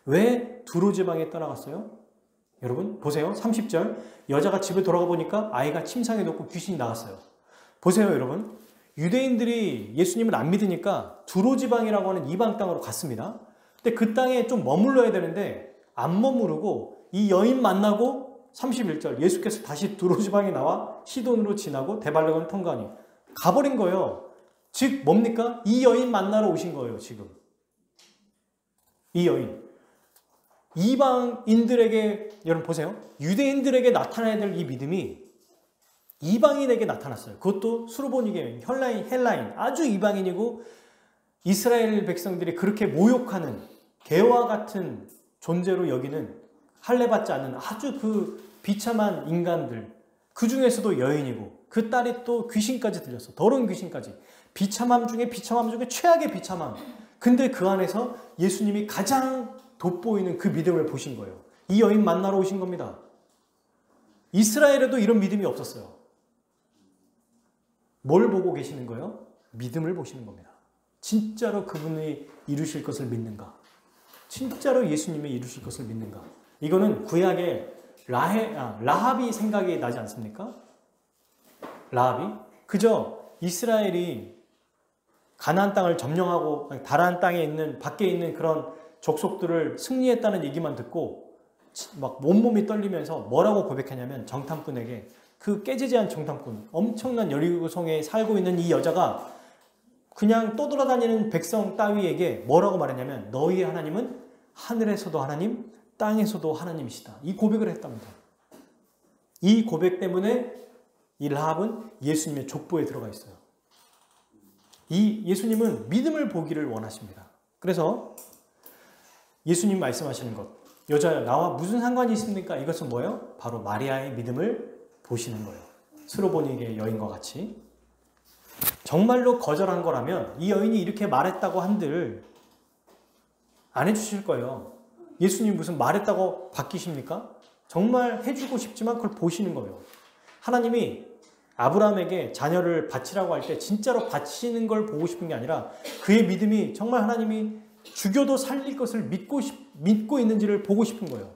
왜 두로 지방에 떠나갔어요? 여러분 보세요. 30절. 여자가 집에 돌아가 보니까 아이가 침상에 놓고 귀신이 나왔어요. 보세요, 여러분. 유대인들이 예수님을 안 믿으니까 두로 지방이라고 하는 이방 땅으로 갔습니다. 근데 그 땅에 좀 머물러야 되는데 안 머무르고 이 여인 만나고 31절 예수께서 다시 두로 지방에 나와 시돈으로 지나고 데발락을 통과하니 가버린 거예요. 즉 뭡니까? 이 여인 만나러 오신 거예요, 지금. 이 여인. 이방인들에게, 여러분 보세요. 유대인들에게 나타나야 될 이 믿음이 이방인에게 나타났어요. 그것도 수르보니게 헬라인, 아주 이방인이고 이스라엘 백성들이 그렇게 모욕하는 개와 같은 존재로 여기는 할례받지 않는 아주 그 비참한 인간들, 그 중에서도 여인이고 그 딸이 또 귀신까지 들렸어. 더러운 귀신까지. 비참함 중에 최악의 비참함. 근데 그 안에서 예수님이 가장 돋보이는 그 믿음을 보신 거예요. 이 여인 만나러 오신 겁니다. 이스라엘에도 이런 믿음이 없었어요. 뭘 보고 계시는 거예요? 믿음을 보시는 겁니다. 진짜로 그분이 이루실 것을 믿는가? 진짜로 예수님이 이루실 것을 믿는가? 이거는 구약의 라합이 생각이 나지 않습니까? 라합이? 그저 이스라엘이 가나안 땅을 점령하고 다른 땅에 있는 밖에 있는 그런 족속들을 승리했다는 얘기만 듣고 막 온몸이 떨리면서 뭐라고 고백하냐면 정탐꾼에게 그 깨지지 않은 정탐꾼, 엄청난 여리고성에 살고 있는 이 여자가 그냥 떠돌아다니는 백성 따위에게 뭐라고 말했냐면 너희의 하나님은 하늘에서도 하나님, 땅에서도 하나님이시다. 이 고백을 했답니다. 이 고백 때문에 이 라합은 예수님의 족보에 들어가 있어요. 이 예수님은 믿음을 보기를 원하십니다. 그래서 예수님 말씀하시는 것, 여자야 나와 무슨 상관이 있습니까? 이것은 뭐예요? 바로 마리아의 믿음을 보시는 거예요. 수로보니게 여인과 같이. 정말로 거절한 거라면 이 여인이 이렇게 말했다고 한들 안 해주실 거예요. 예수님 무슨 말했다고 바뀌십니까? 정말 해주고 싶지만 그걸 보시는 거예요. 하나님이 아브라함에게 자녀를 바치라고 할 때 진짜로 바치는 걸 보고 싶은 게 아니라 그의 믿음이 정말 하나님이 죽여도 살릴 것을 믿고 있는지를 보고 싶은 거예요.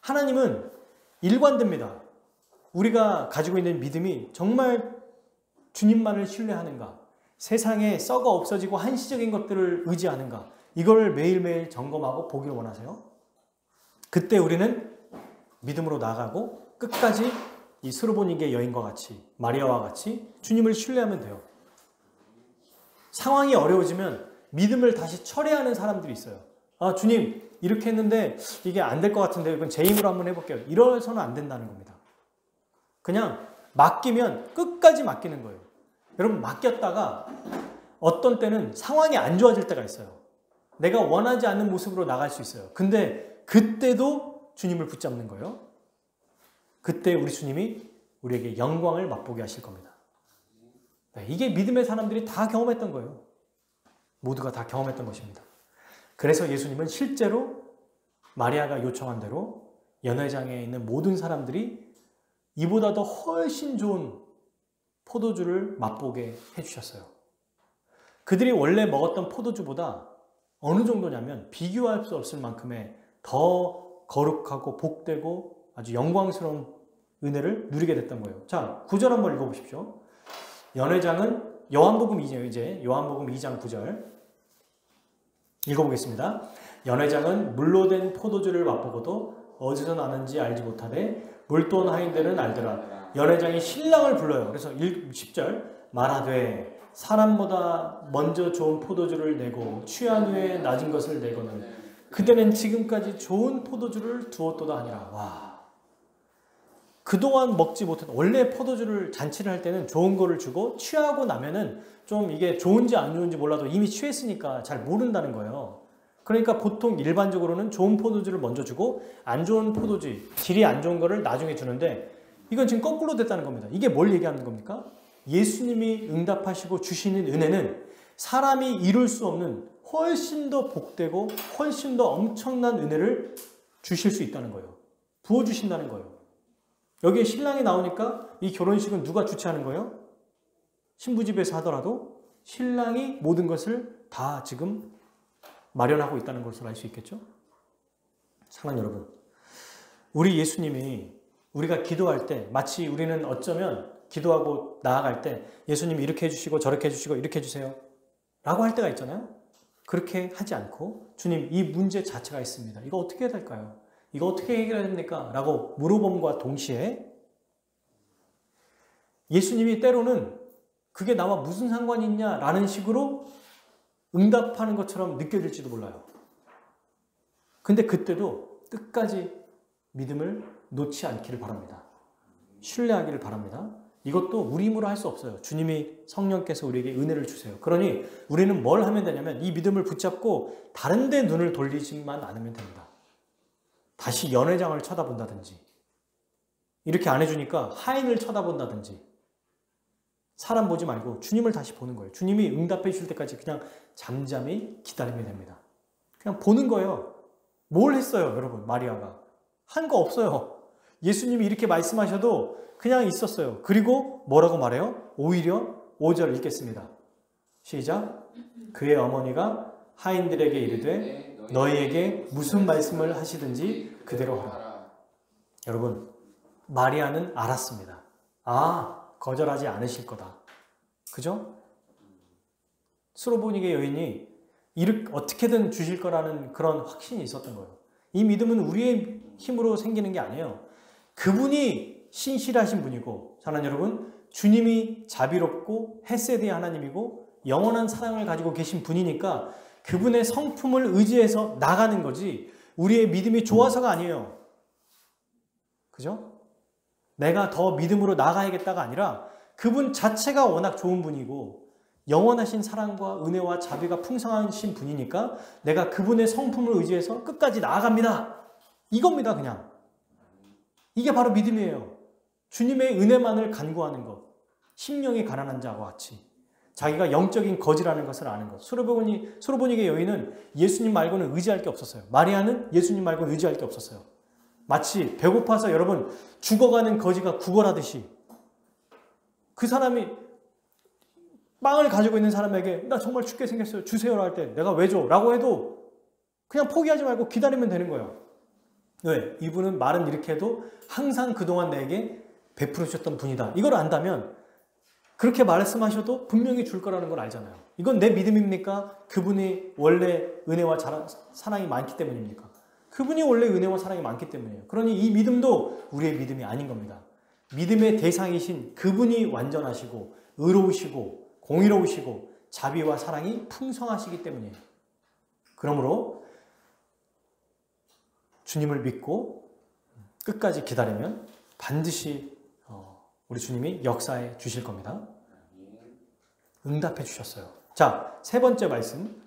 하나님은 일관됩니다. 우리가 가지고 있는 믿음이 정말 주님만을 신뢰하는가, 세상에 썩어 없어지고 한시적인 것들을 의지하는가, 이걸 매일매일 점검하고 보기를 원하세요. 그때 우리는 믿음으로 나아가고 끝까지 이 스로보니게 여인과 같이, 마리아와 같이 주님을 신뢰하면 돼요. 상황이 어려워지면 믿음을 다시 철회하는 사람들이 있어요. 아, 주님 이렇게 했는데 이게 안 될 것 같은데 이건 제 힘으로 한번 해볼게요. 이래서는 안 된다는 겁니다. 그냥 맡기면 끝까지 맡기는 거예요. 여러분, 맡겼다가 어떤 때는 상황이 안 좋아질 때가 있어요. 내가 원하지 않는 모습으로 나갈 수 있어요. 근데 그때도 주님을 붙잡는 거예요. 그때 우리 주님이 우리에게 영광을 맛보게 하실 겁니다. 네, 이게 믿음의 사람들이 다 경험했던 거예요. 모두가 다 경험했던 것입니다. 그래서 예수님은 실제로 마리아가 요청한 대로 연회장에 있는 모든 사람들이 이보다 더 훨씬 좋은 포도주를 맛보게 해주셨어요. 그들이 원래 먹었던 포도주보다 어느 정도냐면 비교할 수 없을 만큼의 더 거룩하고 복되고 아주 영광스러운 은혜를 누리게 됐던 거예요. 자, 9절 한번 읽어보십시오. 연회장은 요한복음 2장, 이제 요한복음 2장 9절 읽어보겠습니다. 연회장은 물로 된 포도주를 맛보고도 어디서 나는지 알지 못하되 물돈 하인들은 알더라. 연회장이 신랑을 불러요. 그래서 10절 말하되 사람보다 먼저 좋은 포도주를 내고 취한 후에 낮은 것을 내고는 그대는 지금까지 좋은 포도주를 두었도다 하니라. 와, 그동안 먹지 못했던, 원래 포도주를 잔치를 할 때는 좋은 거를 주고 취하고 나면은 좀 이게 좋은지 안 좋은지 몰라도 이미 취했으니까 잘 모른다는 거예요. 그러니까 보통 일반적으로는 좋은 포도주를 먼저 주고 안 좋은 포도주, 질이 안 좋은 거를 나중에 주는데 이건 지금 거꾸로 됐다는 겁니다. 이게 뭘 얘기하는 겁니까? 예수님이 응답하시고 주시는 은혜는 사람이 이룰 수 없는 훨씬 더 복되고 훨씬 더 엄청난 은혜를 주실 수 있다는 거예요. 부어주신다는 거예요. 여기에 신랑이 나오니까 이 결혼식은 누가 주최하는 거예요? 신부집에서 하더라도 신랑이 모든 것을 다 지금 마련하고 있다는 것을 알 수 있겠죠? 사랑하는 여러분, 우리 예수님이 우리가 기도할 때 마치 우리는 어쩌면 기도하고 나아갈 때 예수님이 이렇게 해주시고 저렇게 해주시고 이렇게 해주세요 라고 할 때가 있잖아요. 그렇게 하지 않고 주님, 이 문제 자체가 있습니다. 이거 어떻게 해야 될까요? 이거 어떻게 해결해야 됩니까? 라고 물어봄과 동시에 예수님이 때로는 그게 나와 무슨 상관이 있냐 라는 식으로 응답하는 것처럼 느껴질지도 몰라요. 근데 그때도 끝까지 믿음을 놓지 않기를 바랍니다. 신뢰하기를 바랍니다. 이것도 우리 힘으로 할 수 없어요. 주님이 성령께서 우리에게 은혜를 주세요. 그러니 우리는 뭘 하면 되냐면 이 믿음을 붙잡고 다른 데 눈을 돌리지만 않으면 됩니다. 다시 연회장을 쳐다본다든지, 이렇게 안 해주니까 하인을 쳐다본다든지, 사람 보지 말고 주님을 다시 보는 거예요. 주님이 응답해 주실 때까지 그냥 잠잠히 기다리면 됩니다. 그냥 보는 거예요. 뭘 했어요, 여러분? 마리아가 한 거 없어요. 예수님이 이렇게 말씀하셔도 그냥 있었어요. 그리고 뭐라고 말해요? 오히려 5절 읽겠습니다. 시작. 그의 어머니가 하인들에게 이르되 너희에게 무슨 말씀을 하시든지 그대로 하라. 여러분, 마리아는 알았습니다. 아, 거절하지 않으실 거다. 그죠? 스로보니게 여인이 어떻게든 주실 거라는 그런 확신이 있었던 거예요. 이 믿음은 우리의 힘으로 생기는 게 아니에요. 그분이 신실하신 분이고, 사랑하는 여러분, 주님이 자비롭고 헤세드의 하나님이고 영원한 사랑을 가지고 계신 분이니까 그분의 성품을 의지해서 나가는 거지 우리의 믿음이 좋아서가 아니에요. 그죠? 내가 더 믿음으로 나가야겠다가 아니라 그분 자체가 워낙 좋은 분이고 영원하신 사랑과 은혜와 자비가 풍성하신 분이니까 내가 그분의 성품을 의지해서 끝까지 나아갑니다. 이겁니다, 그냥. 이게 바로 믿음이에요. 주님의 은혜만을 간구하는 것. 심령이 가난한 자와 같이. 자기가 영적인 거지라는 것을 아는 것. 스로보니게 여인은 예수님 말고는 의지할 게 없었어요. 마리아는 예수님 말고는 의지할 게 없었어요. 마치 배고파서 여러분 죽어가는 거지가 구걸하듯이 그 사람이 빵을 가지고 있는 사람에게 나 정말 죽게 생겼어요. 주세요. 할 때 내가 왜 줘? 라고 해도 그냥 포기하지 말고 기다리면 되는 거예요. 왜? 이분은 말은 이렇게 해도 항상 그동안 내게 베풀어 주셨던 분이다. 이걸 안다면 그렇게 말씀하셔도 분명히 줄 거라는 걸 알잖아요. 이건 내 믿음입니까? 그분이 원래 은혜와 사랑이 많기 때문입니까? 그분이 원래 은혜와 사랑이 많기 때문이에요. 그러니 이 믿음도 우리의 믿음이 아닌 겁니다. 믿음의 대상이신 그분이 완전하시고 의로우시고 공의로우시고 자비와 사랑이 풍성하시기 때문이에요. 그러므로 주님을 믿고 끝까지 기다리면 반드시 우리 주님이 역사해 주실 겁니다. 응답해 주셨어요. 자, 세 번째 말씀.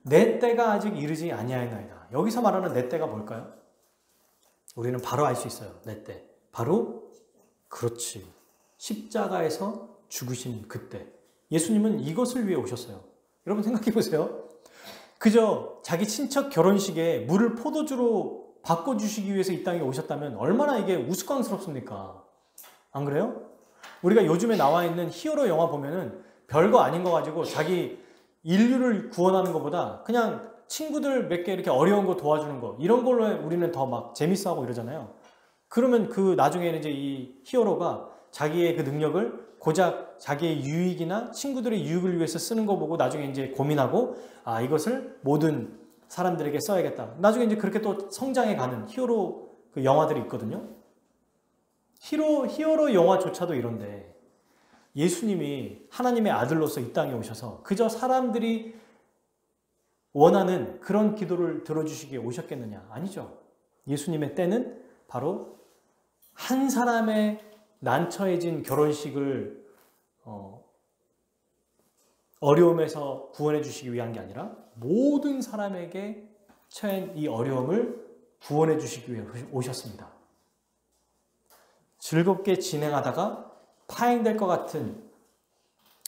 내 때가 아직 이르지 아니하였나이다. 여기서 말하는 내 때가 뭘까요? 우리는 바로 알 수 있어요. 내 때. 바로 그렇지. 십자가에서 죽으신 그때. 예수님은 이것을 위해 오셨어요. 여러분 생각해 보세요. 그저 자기 친척 결혼식에 물을 포도주로 바꿔주시기 위해서 이 땅에 오셨다면 얼마나 이게 우스꽝스럽습니까? 안 그래요? 우리가 요즘에 나와 있는 히어로 영화 보면은 별거 아닌 거 가지고 자기 인류를 구원하는 것보다 그냥 친구들 몇 개 이렇게 어려운 거 도와주는 거 이런 걸로 우리는 더 막 재밌어하고 이러잖아요. 그러면 그 나중에는 이제 이 히어로가 자기의 그 능력을 고작 자기의 유익이나 친구들의 유익을 위해서 쓰는 거 보고 나중에 이제 고민하고 아 이것을 모든 사람들에게 써야겠다. 나중에 이제 그렇게 또 성장해 가는 히어로 그 영화들이 있거든요. 히어로 영화조차도 이런데 예수님이 하나님의 아들로서 이 땅에 오셔서 그저 사람들이 원하는 그런 기도를 들어주시기에 오셨겠느냐? 아니죠. 예수님의 때는 바로 한 사람의 난처해진 결혼식을 어려움에서 구원해 주시기 위한 게 아니라 모든 사람에게 처한 이 어려움을 구원해 주시기 위해 오셨습니다. 즐겁게 진행하다가 파행될 것 같은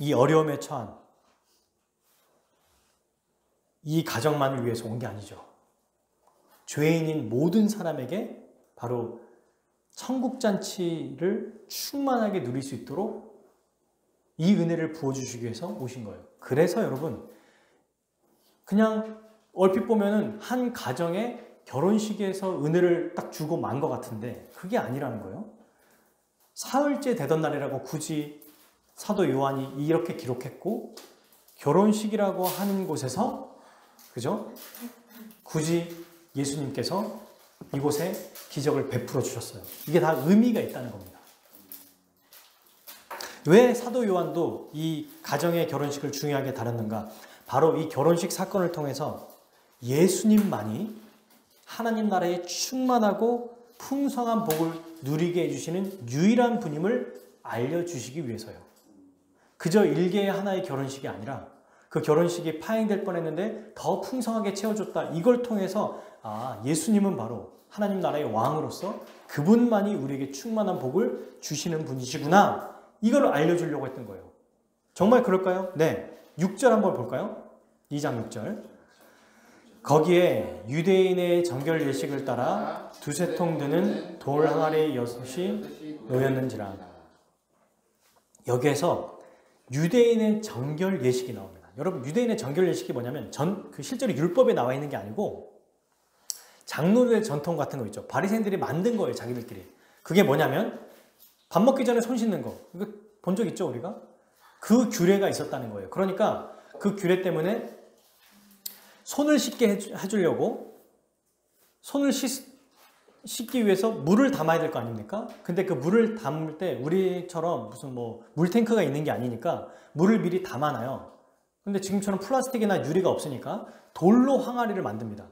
이 어려움에 처한 이 가정만을 위해서 온 게 아니죠. 죄인인 모든 사람에게 바로 천국잔치를 충만하게 누릴 수 있도록 이 은혜를 부어주시기 위해서 오신 거예요. 그래서 여러분 그냥 얼핏 보면은 한 가정의 결혼식에서 은혜를 딱 주고 만 것 같은데 그게 아니라는 거예요. 사흘째 되던 날이라고 굳이 사도 요한이 이렇게 기록했고 결혼식이라고 하는 곳에서 그죠? 굳이 예수님께서 이곳에 기적을 베풀어 주셨어요. 이게 다 의미가 있다는 겁니다. 왜 사도 요한도 이 가정의 결혼식을 중요하게 다뤘는가? 바로 이 결혼식 사건을 통해서 예수님만이 하나님 나라의 충만하고 풍성한 복을 누리게 해주시는 유일한 분임을 알려주시기 위해서요. 그저 일개의 하나의 결혼식이 아니라 그 결혼식이 파행될 뻔했는데 더 풍성하게 채워줬다. 이걸 통해서 아 예수님은 바로 하나님 나라의 왕으로서 그분만이 우리에게 충만한 복을 주시는 분이시구나. 이걸 알려주려고 했던 거예요. 정말 그럴까요? 네. 6절 한번 볼까요? 2장 6절. 거기에 유대인의 정결 예식을 따라 두세 통 드는 돌 항아리 6이 놓였는지라. 여기에서 유대인의 정결 예식이 나옵니다. 여러분 유대인의 정결 예식이 뭐냐면 그 실제로 율법에 나와 있는 게 아니고 장로들의 전통 같은 거 있죠. 바리새인들이 만든 거예요. 자기들끼리. 그게 뭐냐면 밥 먹기 전에 손 씻는 거. 이거 본 적 있죠 우리가? 그 규례가 있었다는 거예요. 그러니까 그 규례 때문에 손을 씻게 해주려고 손을 씻기 위해서 물을 담아야 될 거 아닙니까? 근데 그 물을 담을 때 우리처럼 무슨 뭐 물탱크가 있는 게 아니니까 물을 미리 담아놔요. 근데 지금처럼 플라스틱이나 유리가 없으니까 돌로 항아리를 만듭니다.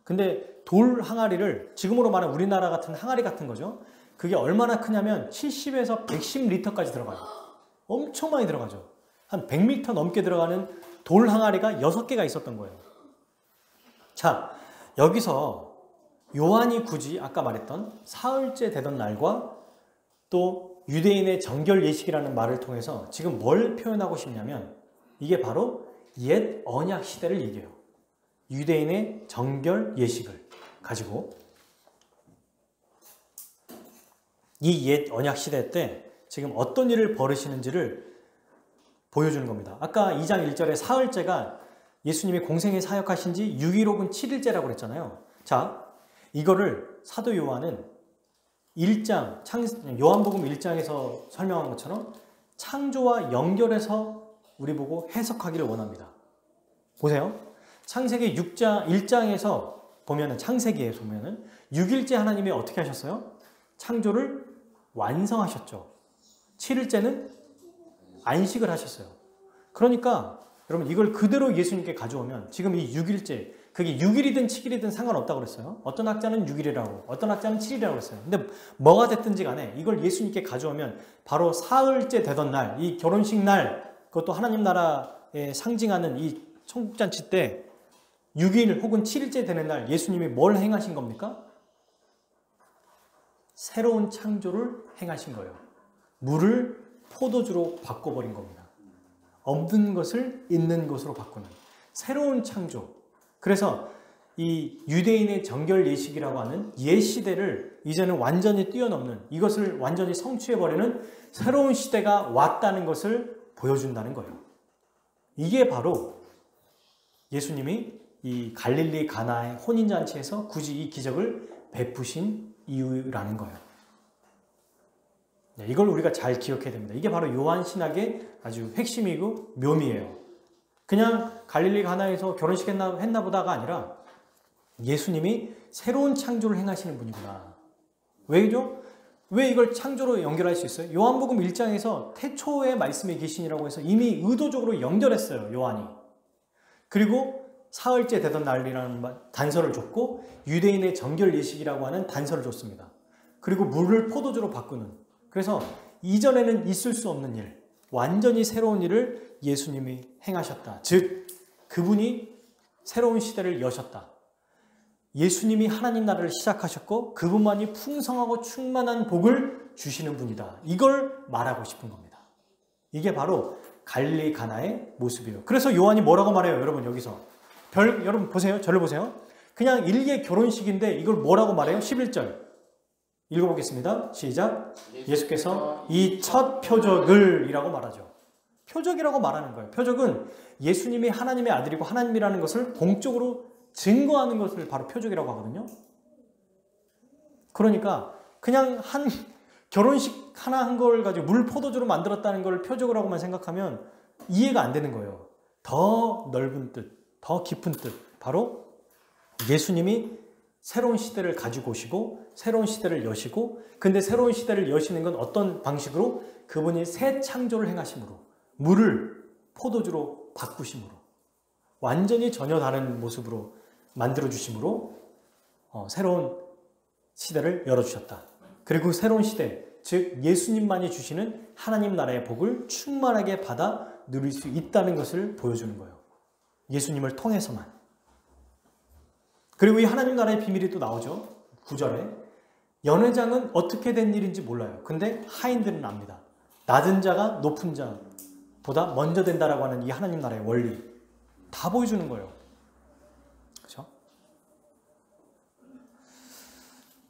근데 돌 항아리를 지금으로 말하면 우리나라 같은 항아리 같은 거죠. 그게 얼마나 크냐면 70에서 110리터까지 들어가요. 엄청 많이 들어가죠. 한 100m 넘게 들어가는 돌 항아리가 6개가 있었던 거예요. 자, 여기서 요한이 굳이 아까 말했던 사흘째 되던 날과 또 유대인의 정결 예식이라는 말을 통해서 지금 뭘 표현하고 싶냐면 이게 바로 옛 언약 시대를 얘기해요. 유대인의 정결 예식을 가지고 이 옛 언약 시대 때 지금 어떤 일을 벌이시는지를 보여주는 겁니다. 아까 2장 1절에 사흘째가 예수님이 공생애 사역하신 지 6일 혹은 7일째라고 그랬잖아요. 자, 이거를 사도 요한은 1장, 요한복음 1장에서 설명한 것처럼 창조와 연결해서 우리 보고 해석하기를 원합니다. 보세요. 창세기 1장에서 보면은, 창세기에서 보면은 6일째 하나님이 어떻게 하셨어요? 창조를 완성하셨죠. 7일째는 안식을 하셨어요. 그러니까 여러분 이걸 그대로 예수님께 가져오면 지금 이 6일째, 그게 6일이든 7일이든 상관없다고 그랬어요. 어떤 학자는 6일이라고, 어떤 학자는 7일이라고 그랬어요. 근데 뭐가 됐든지 간에 이걸 예수님께 가져오면 바로 사흘째 되던 날, 이 결혼식 날, 그것도 하나님 나라에 상징하는 이 천국잔치 때 6일 혹은 7일째 되는 날 예수님이 뭘 행하신 겁니까? 새로운 창조를 행하신 거예요. 물을 포도주로 바꿔버린 겁니다. 없는 것을 있는 것으로 바꾸는 새로운 창조. 그래서 이 유대인의 정결 예식이라고 하는 옛 시대를 이제는 완전히 뛰어넘는, 이것을 완전히 성취해버리는 새로운 시대가 왔다는 것을 보여준다는 거예요. 이게 바로 예수님이 이 갈릴리 가나의 혼인잔치에서 굳이 이 기적을 베푸신 이유라는 거예요. 이걸 우리가 잘 기억해야 됩니다. 이게 바로 요한 신학의 아주 핵심이고 묘미예요. 그냥 갈릴리 가나에서 결혼식 했나 보다가 아니라 예수님이 새로운 창조를 행하시는 분이구나. 왜죠? 왜 이걸 창조로 연결할 수 있어요? 요한복음 1장에서 태초의 말씀이 계시니라고 해서 이미 의도적으로 연결했어요, 요한이. 그리고 사흘째 되던 날이라는 단서를 줬고 유대인의 정결 예식이라고 하는 단서를 줬습니다. 그리고 물을 포도주로 바꾸는, 그래서 이전에는 있을 수 없는 일, 완전히 새로운 일을 예수님이 행하셨다. 즉 그분이 새로운 시대를 여셨다. 예수님이 하나님 나라를 시작하셨고 그분만이 풍성하고 충만한 복을 주시는 분이다. 이걸 말하고 싶은 겁니다. 이게 바로 갈릴리 가나의 모습이에요. 그래서 요한이 뭐라고 말해요? 여러분 여기서 여러분 보세요. 저를 보세요. 그냥 일개 결혼식인데 이걸 뭐라고 말해요? 11절 읽어보겠습니다. 시작. 예수께서 이 첫 표적을 이라고 말하죠. 표적이라고 말하는 거예요. 표적은 예수님이 하나님의 아들이고 하나님이라는 것을 공적으로 증거하는 것을 바로 표적이라고 하거든요. 그러니까 그냥 한 결혼식 하나 한 걸 가지고 물 포도주로 만들었다는 걸 표적이라고만 생각하면 이해가 안 되는 거예요. 더 넓은 뜻, 더 깊은 뜻, 바로 예수님이 새로운 시대를 가지고 오시고 새로운 시대를 여시고, 근데 새로운 시대를 여시는 건 어떤 방식으로? 그분이 새 창조를 행하심으로, 물을 포도주로 바꾸심으로, 완전히 전혀 다른 모습으로 만들어주심으로 새로운 시대를 열어주셨다. 그리고 새로운 시대, 즉 예수님만이 주시는 하나님 나라의 복을 충만하게 받아 누릴 수 있다는 것을 보여주는 거예요. 예수님을 통해서만. 그리고 이 하나님 나라의 비밀이 또 나오죠. 9절에 연회장은 어떻게 된 일인지 몰라요. 근데 하인들은 압니다. 낮은 자가 높은 자보다 먼저 된다라고 하는 이 하나님 나라의 원리 다 보여주는 거예요. 그렇죠?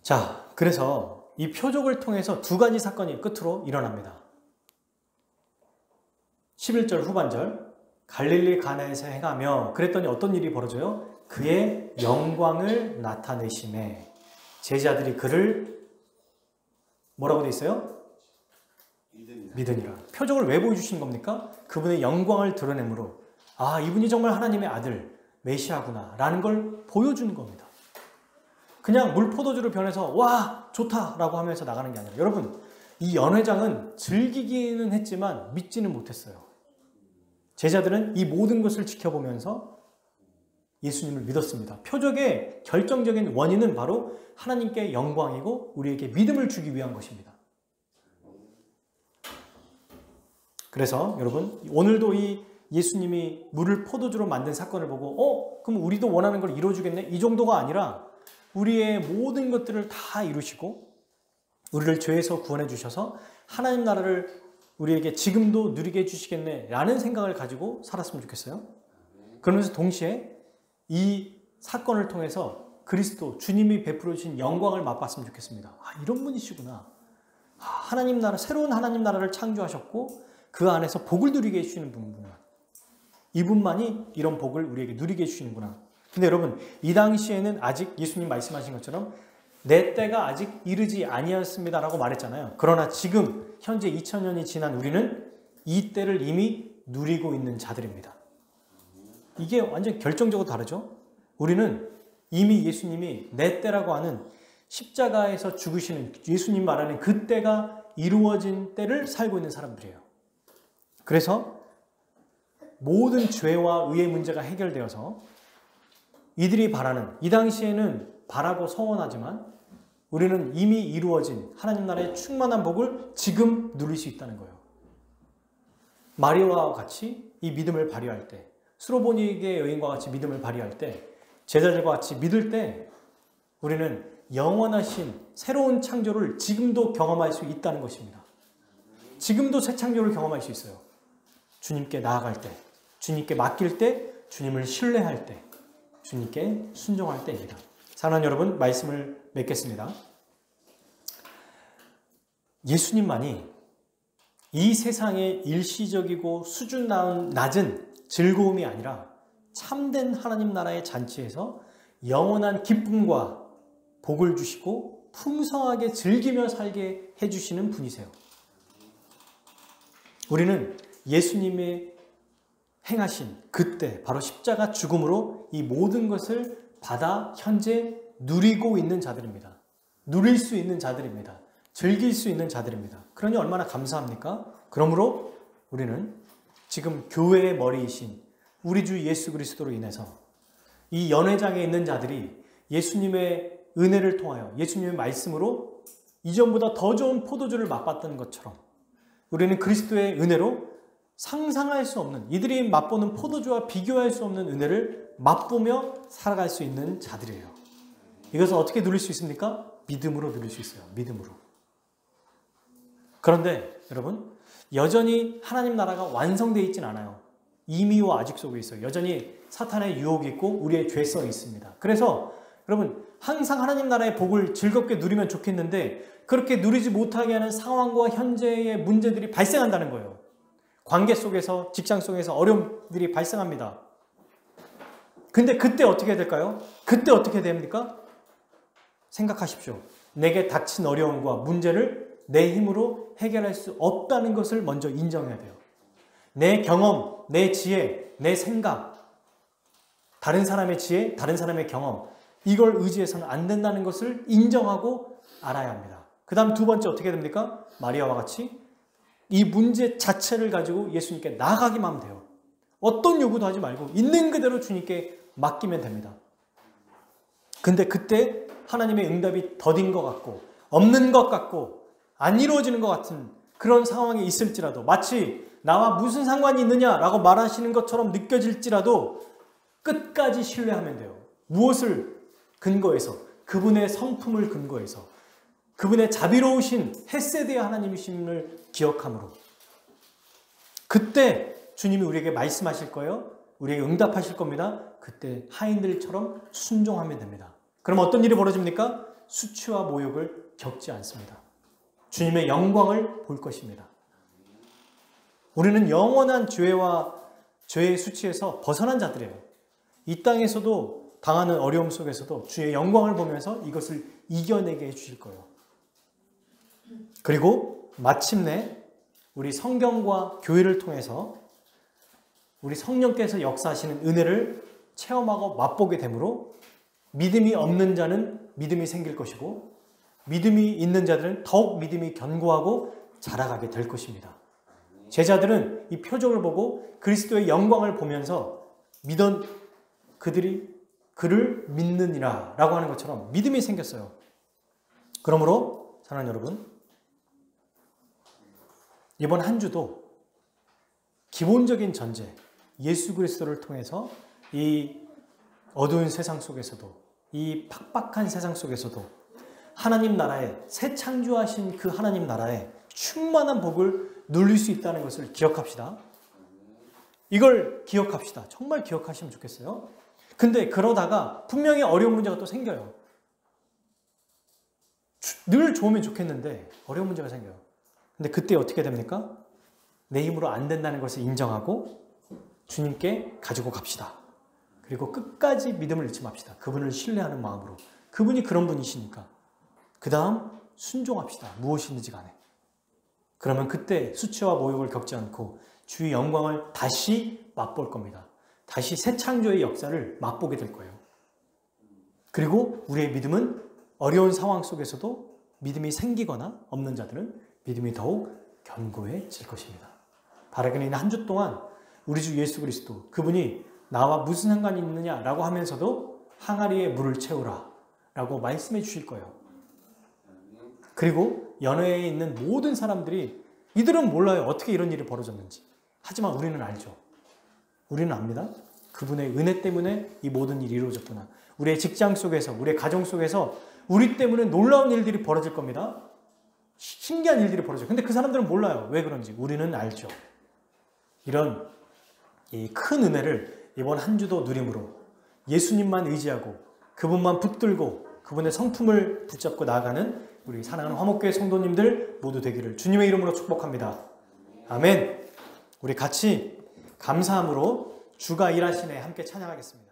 자, 그래서 이 표적을 통해서 두 가지 사건이 끝으로 일어납니다. 11절 후반절 갈릴리 가나에서 행하며 그랬더니 어떤 일이 벌어져요? 그의 영광을 나타내심에 제자들이 그를 뭐라고 돼 있어요? 믿으니라. 표적을 왜 보여주신 겁니까? 그분의 영광을 드러내므로 아, 이분이 정말 하나님의 아들 메시아구나 라는 걸 보여주는 겁니다. 그냥 물 포도주로 변해서 와 좋다라고 하면서 나가는 게 아니라, 여러분 이 연회장은 즐기기는 했지만 믿지는 못했어요. 제자들은 이 모든 것을 지켜보면서 예수님을 믿었습니다. 표적의 결정적인 원인은 바로 하나님께 영광이고 우리에게 믿음을 주기 위한 것입니다. 그래서 여러분 오늘도 이 예수님이 물을 포도주로 만든 사건을 보고 그럼 우리도 원하는 걸 이루어주겠네? 이 정도가 아니라 우리의 모든 것들을 다 이루시고 우리를 죄에서 구원해 주셔서 하나님 나라를 우리에게 지금도 누리게 해주시겠네 라는 생각을 가지고 살았으면 좋겠어요. 그러면서 동시에 이 사건을 통해서 그리스도 주님이 베풀어 주신 영광을 맛봤으면 좋겠습니다. 아, 이런 분이시구나. 하나님 나라, 새로운 하나님 나라를 창조하셨고 그 안에서 복을 누리게 해주시는 분이구나. 이분만이 이런 복을 우리에게 누리게 해주시는구나. 근데 여러분, 이 당시에는 아직 예수님 말씀하신 것처럼 내 때가 아직 이르지 아니었습니다라고 말했잖아요. 그러나 지금 현재 2000년이 지난 우리는 이 때를 이미 누리고 있는 자들입니다. 이게 완전 결정적으로 다르죠. 우리는 이미 예수님이 내 때라고 하는 십자가에서 죽으시는 예수님 말하는 그 때가 이루어진 때를 살고 있는 사람들이에요. 그래서 모든 죄와 의의 문제가 해결되어서 이들이 바라는, 이 당시에는 바라고 소원하지만 우리는 이미 이루어진 하나님 나라의 충만한 복을 지금 누릴 수 있다는 거예요. 마리아와 같이 이 믿음을 발휘할 때, 수로보니게 여인과 같이 믿음을 발휘할 때, 제자들과 같이 믿을 때 우리는 영원하신 새로운 창조를 지금도 경험할 수 있다는 것입니다. 지금도 새 창조를 경험할 수 있어요. 주님께 나아갈 때, 주님께 맡길 때, 주님을 신뢰할 때, 주님께 순종할 때입니다. 사랑하는 여러분, 말씀을 맺겠습니다. 예수님만이 이 세상의 일시적이고 수준 낮은 즐거움이 아니라 참된 하나님 나라의 잔치에서 영원한 기쁨과 복을 주시고 풍성하게 즐기며 살게 해주시는 분이세요. 우리는 예수님의 행하신 그때 바로 십자가 죽음으로 이 모든 것을 받아 현재 누리고 있는 자들입니다. 누릴 수 있는 자들입니다. 즐길 수 있는 자들입니다. 그러니 얼마나 감사합니까? 그러므로 우리는 지금 교회의 머리이신 우리 주 예수 그리스도로 인해서 이 연회장에 있는 자들이 예수님의 은혜를 통하여 예수님의 말씀으로 이전보다 더 좋은 포도주를 맛봤던 것처럼 우리는 그리스도의 은혜로 상상할 수 없는, 이들이 맛보는 포도주와 비교할 수 없는 은혜를 맛보며 살아갈 수 있는 자들이에요. 이것을 어떻게 누릴 수 있습니까? 믿음으로 누릴 수 있어요. 믿음으로. 그런데 여러분, 여전히 하나님 나라가 완성되어 있진 않아요. 이미와 아직 속에 있어요. 여전히 사탄의 유혹이 있고 우리의 죄성이 있습니다. 그래서 여러분, 항상 하나님 나라의 복을 즐겁게 누리면 좋겠는데 그렇게 누리지 못하게 하는 상황과 현재의 문제들이 발생한다는 거예요. 관계 속에서, 직장 속에서 어려움들이 발생합니다. 근데 그때 어떻게 해야 될까요? 그때 어떻게 됩니까? 생각하십시오. 내게 닥친 어려움과 문제를 내 힘으로 해결할 수 없다는 것을 먼저 인정해야 돼요. 내 경험, 내 지혜, 내 생각, 다른 사람의 지혜, 다른 사람의 경험, 이걸 의지해서는 안 된다는 것을 인정하고 알아야 합니다. 그 다음 두 번째 어떻게 됩니까? 마리아와 같이 이 문제 자체를 가지고 예수님께 나아가기만 하면 돼요. 어떤 요구도 하지 말고 있는 그대로 주님께 맡기면 됩니다. 근데 그때 하나님의 응답이 더딘 것 같고 없는 것 같고 안 이루어지는 것 같은 그런 상황이 있을지라도 마치 나와 무슨 상관이 있느냐라고 말하시는 것처럼 느껴질지라도 끝까지 신뢰하면 돼요. 무엇을 근거해서? 그분의 성품을 근거해서, 그분의 자비로우신 헤세드의 하나님이심을 기억함으로. 그때 주님이 우리에게 말씀하실 거예요. 우리에게 응답하실 겁니다. 그때 하인들처럼 순종하면 됩니다. 그럼 어떤 일이 벌어집니까? 수치와 모욕을 겪지 않습니다. 주님의 영광을 볼 것입니다. 우리는 영원한 죄의 수치에서 벗어난 자들이에요. 이 땅에서도 당하는 어려움 속에서도 주의 영광을 보면서 이것을 이겨내게 해주실 거예요. 그리고 마침내 우리 성경과 교회를 통해서 우리 성령께서 역사하시는 은혜를 체험하고 맛보게 되므로 믿음이 없는 자는 믿음이 생길 것이고 믿음이 있는 자들은 더욱 믿음이 견고하고 자라가게 될 것입니다. 제자들은 이 표적을 보고 그리스도의 영광을 보면서 그들이 그를 믿느니라 라고 하는 것처럼 믿음이 생겼어요. 그러므로 사랑하는 여러분, 이번 한 주도 기본적인 전제, 예수 그리스도를 통해서 이 어두운 세상 속에서도, 이 팍팍한 세상 속에서도 하나님 나라에, 새 창조하신 그 하나님 나라에 충만한 복을 누릴 수 있다는 것을 기억합시다. 이걸 기억합시다. 정말 기억하시면 좋겠어요. 근데 그러다가 분명히 어려운 문제가 또 생겨요. 늘 좋으면 좋겠는데 어려운 문제가 생겨요. 근데 그때 어떻게 됩니까? 내 힘으로 안 된다는 것을 인정하고 주님께 가지고 갑시다. 그리고 끝까지 믿음을 잃지 맙시다. 그분을 신뢰하는 마음으로. 그분이 그런 분이시니까. 그 다음 순종합시다. 무엇이든지 간에. 그러면 그때 수치와 모욕을 겪지 않고 주의 영광을 다시 맛볼 겁니다. 다시 새 창조의 역사를 맛보게 될 거예요. 그리고 우리의 믿음은 어려운 상황 속에서도 믿음이 생기거나 없는 자들은 믿음이 더욱 견고해질 것입니다. 바라기는 한 주 동안 우리 주 예수 그리스도 그분이 나와 무슨 상관이 있느냐라고 하면서도 항아리에 물을 채우라 라고 말씀해 주실 거예요. 그리고 연회에 있는 모든 사람들이 이들은 몰라요. 어떻게 이런 일이 벌어졌는지. 하지만 우리는 알죠. 우리는 압니다. 그분의 은혜 때문에 이 모든 일이 이루어졌구나. 우리의 직장 속에서, 우리의 가정 속에서 우리 때문에 놀라운 일들이 벌어질 겁니다. 신기한 일들이 벌어져요. 근데 그 사람들은 몰라요. 왜 그런지. 우리는 알죠. 이런 이 큰 은혜를 이번 한 주도 누림으로 예수님만 의지하고 그분만 붙들고 그분의 성품을 붙잡고 나아가는 우리 사랑하는 화목교회 성도님들 모두 되기를 주님의 이름으로 축복합니다. 아멘. 우리 같이 감사함으로 주가 일하시네 함께 찬양하겠습니다.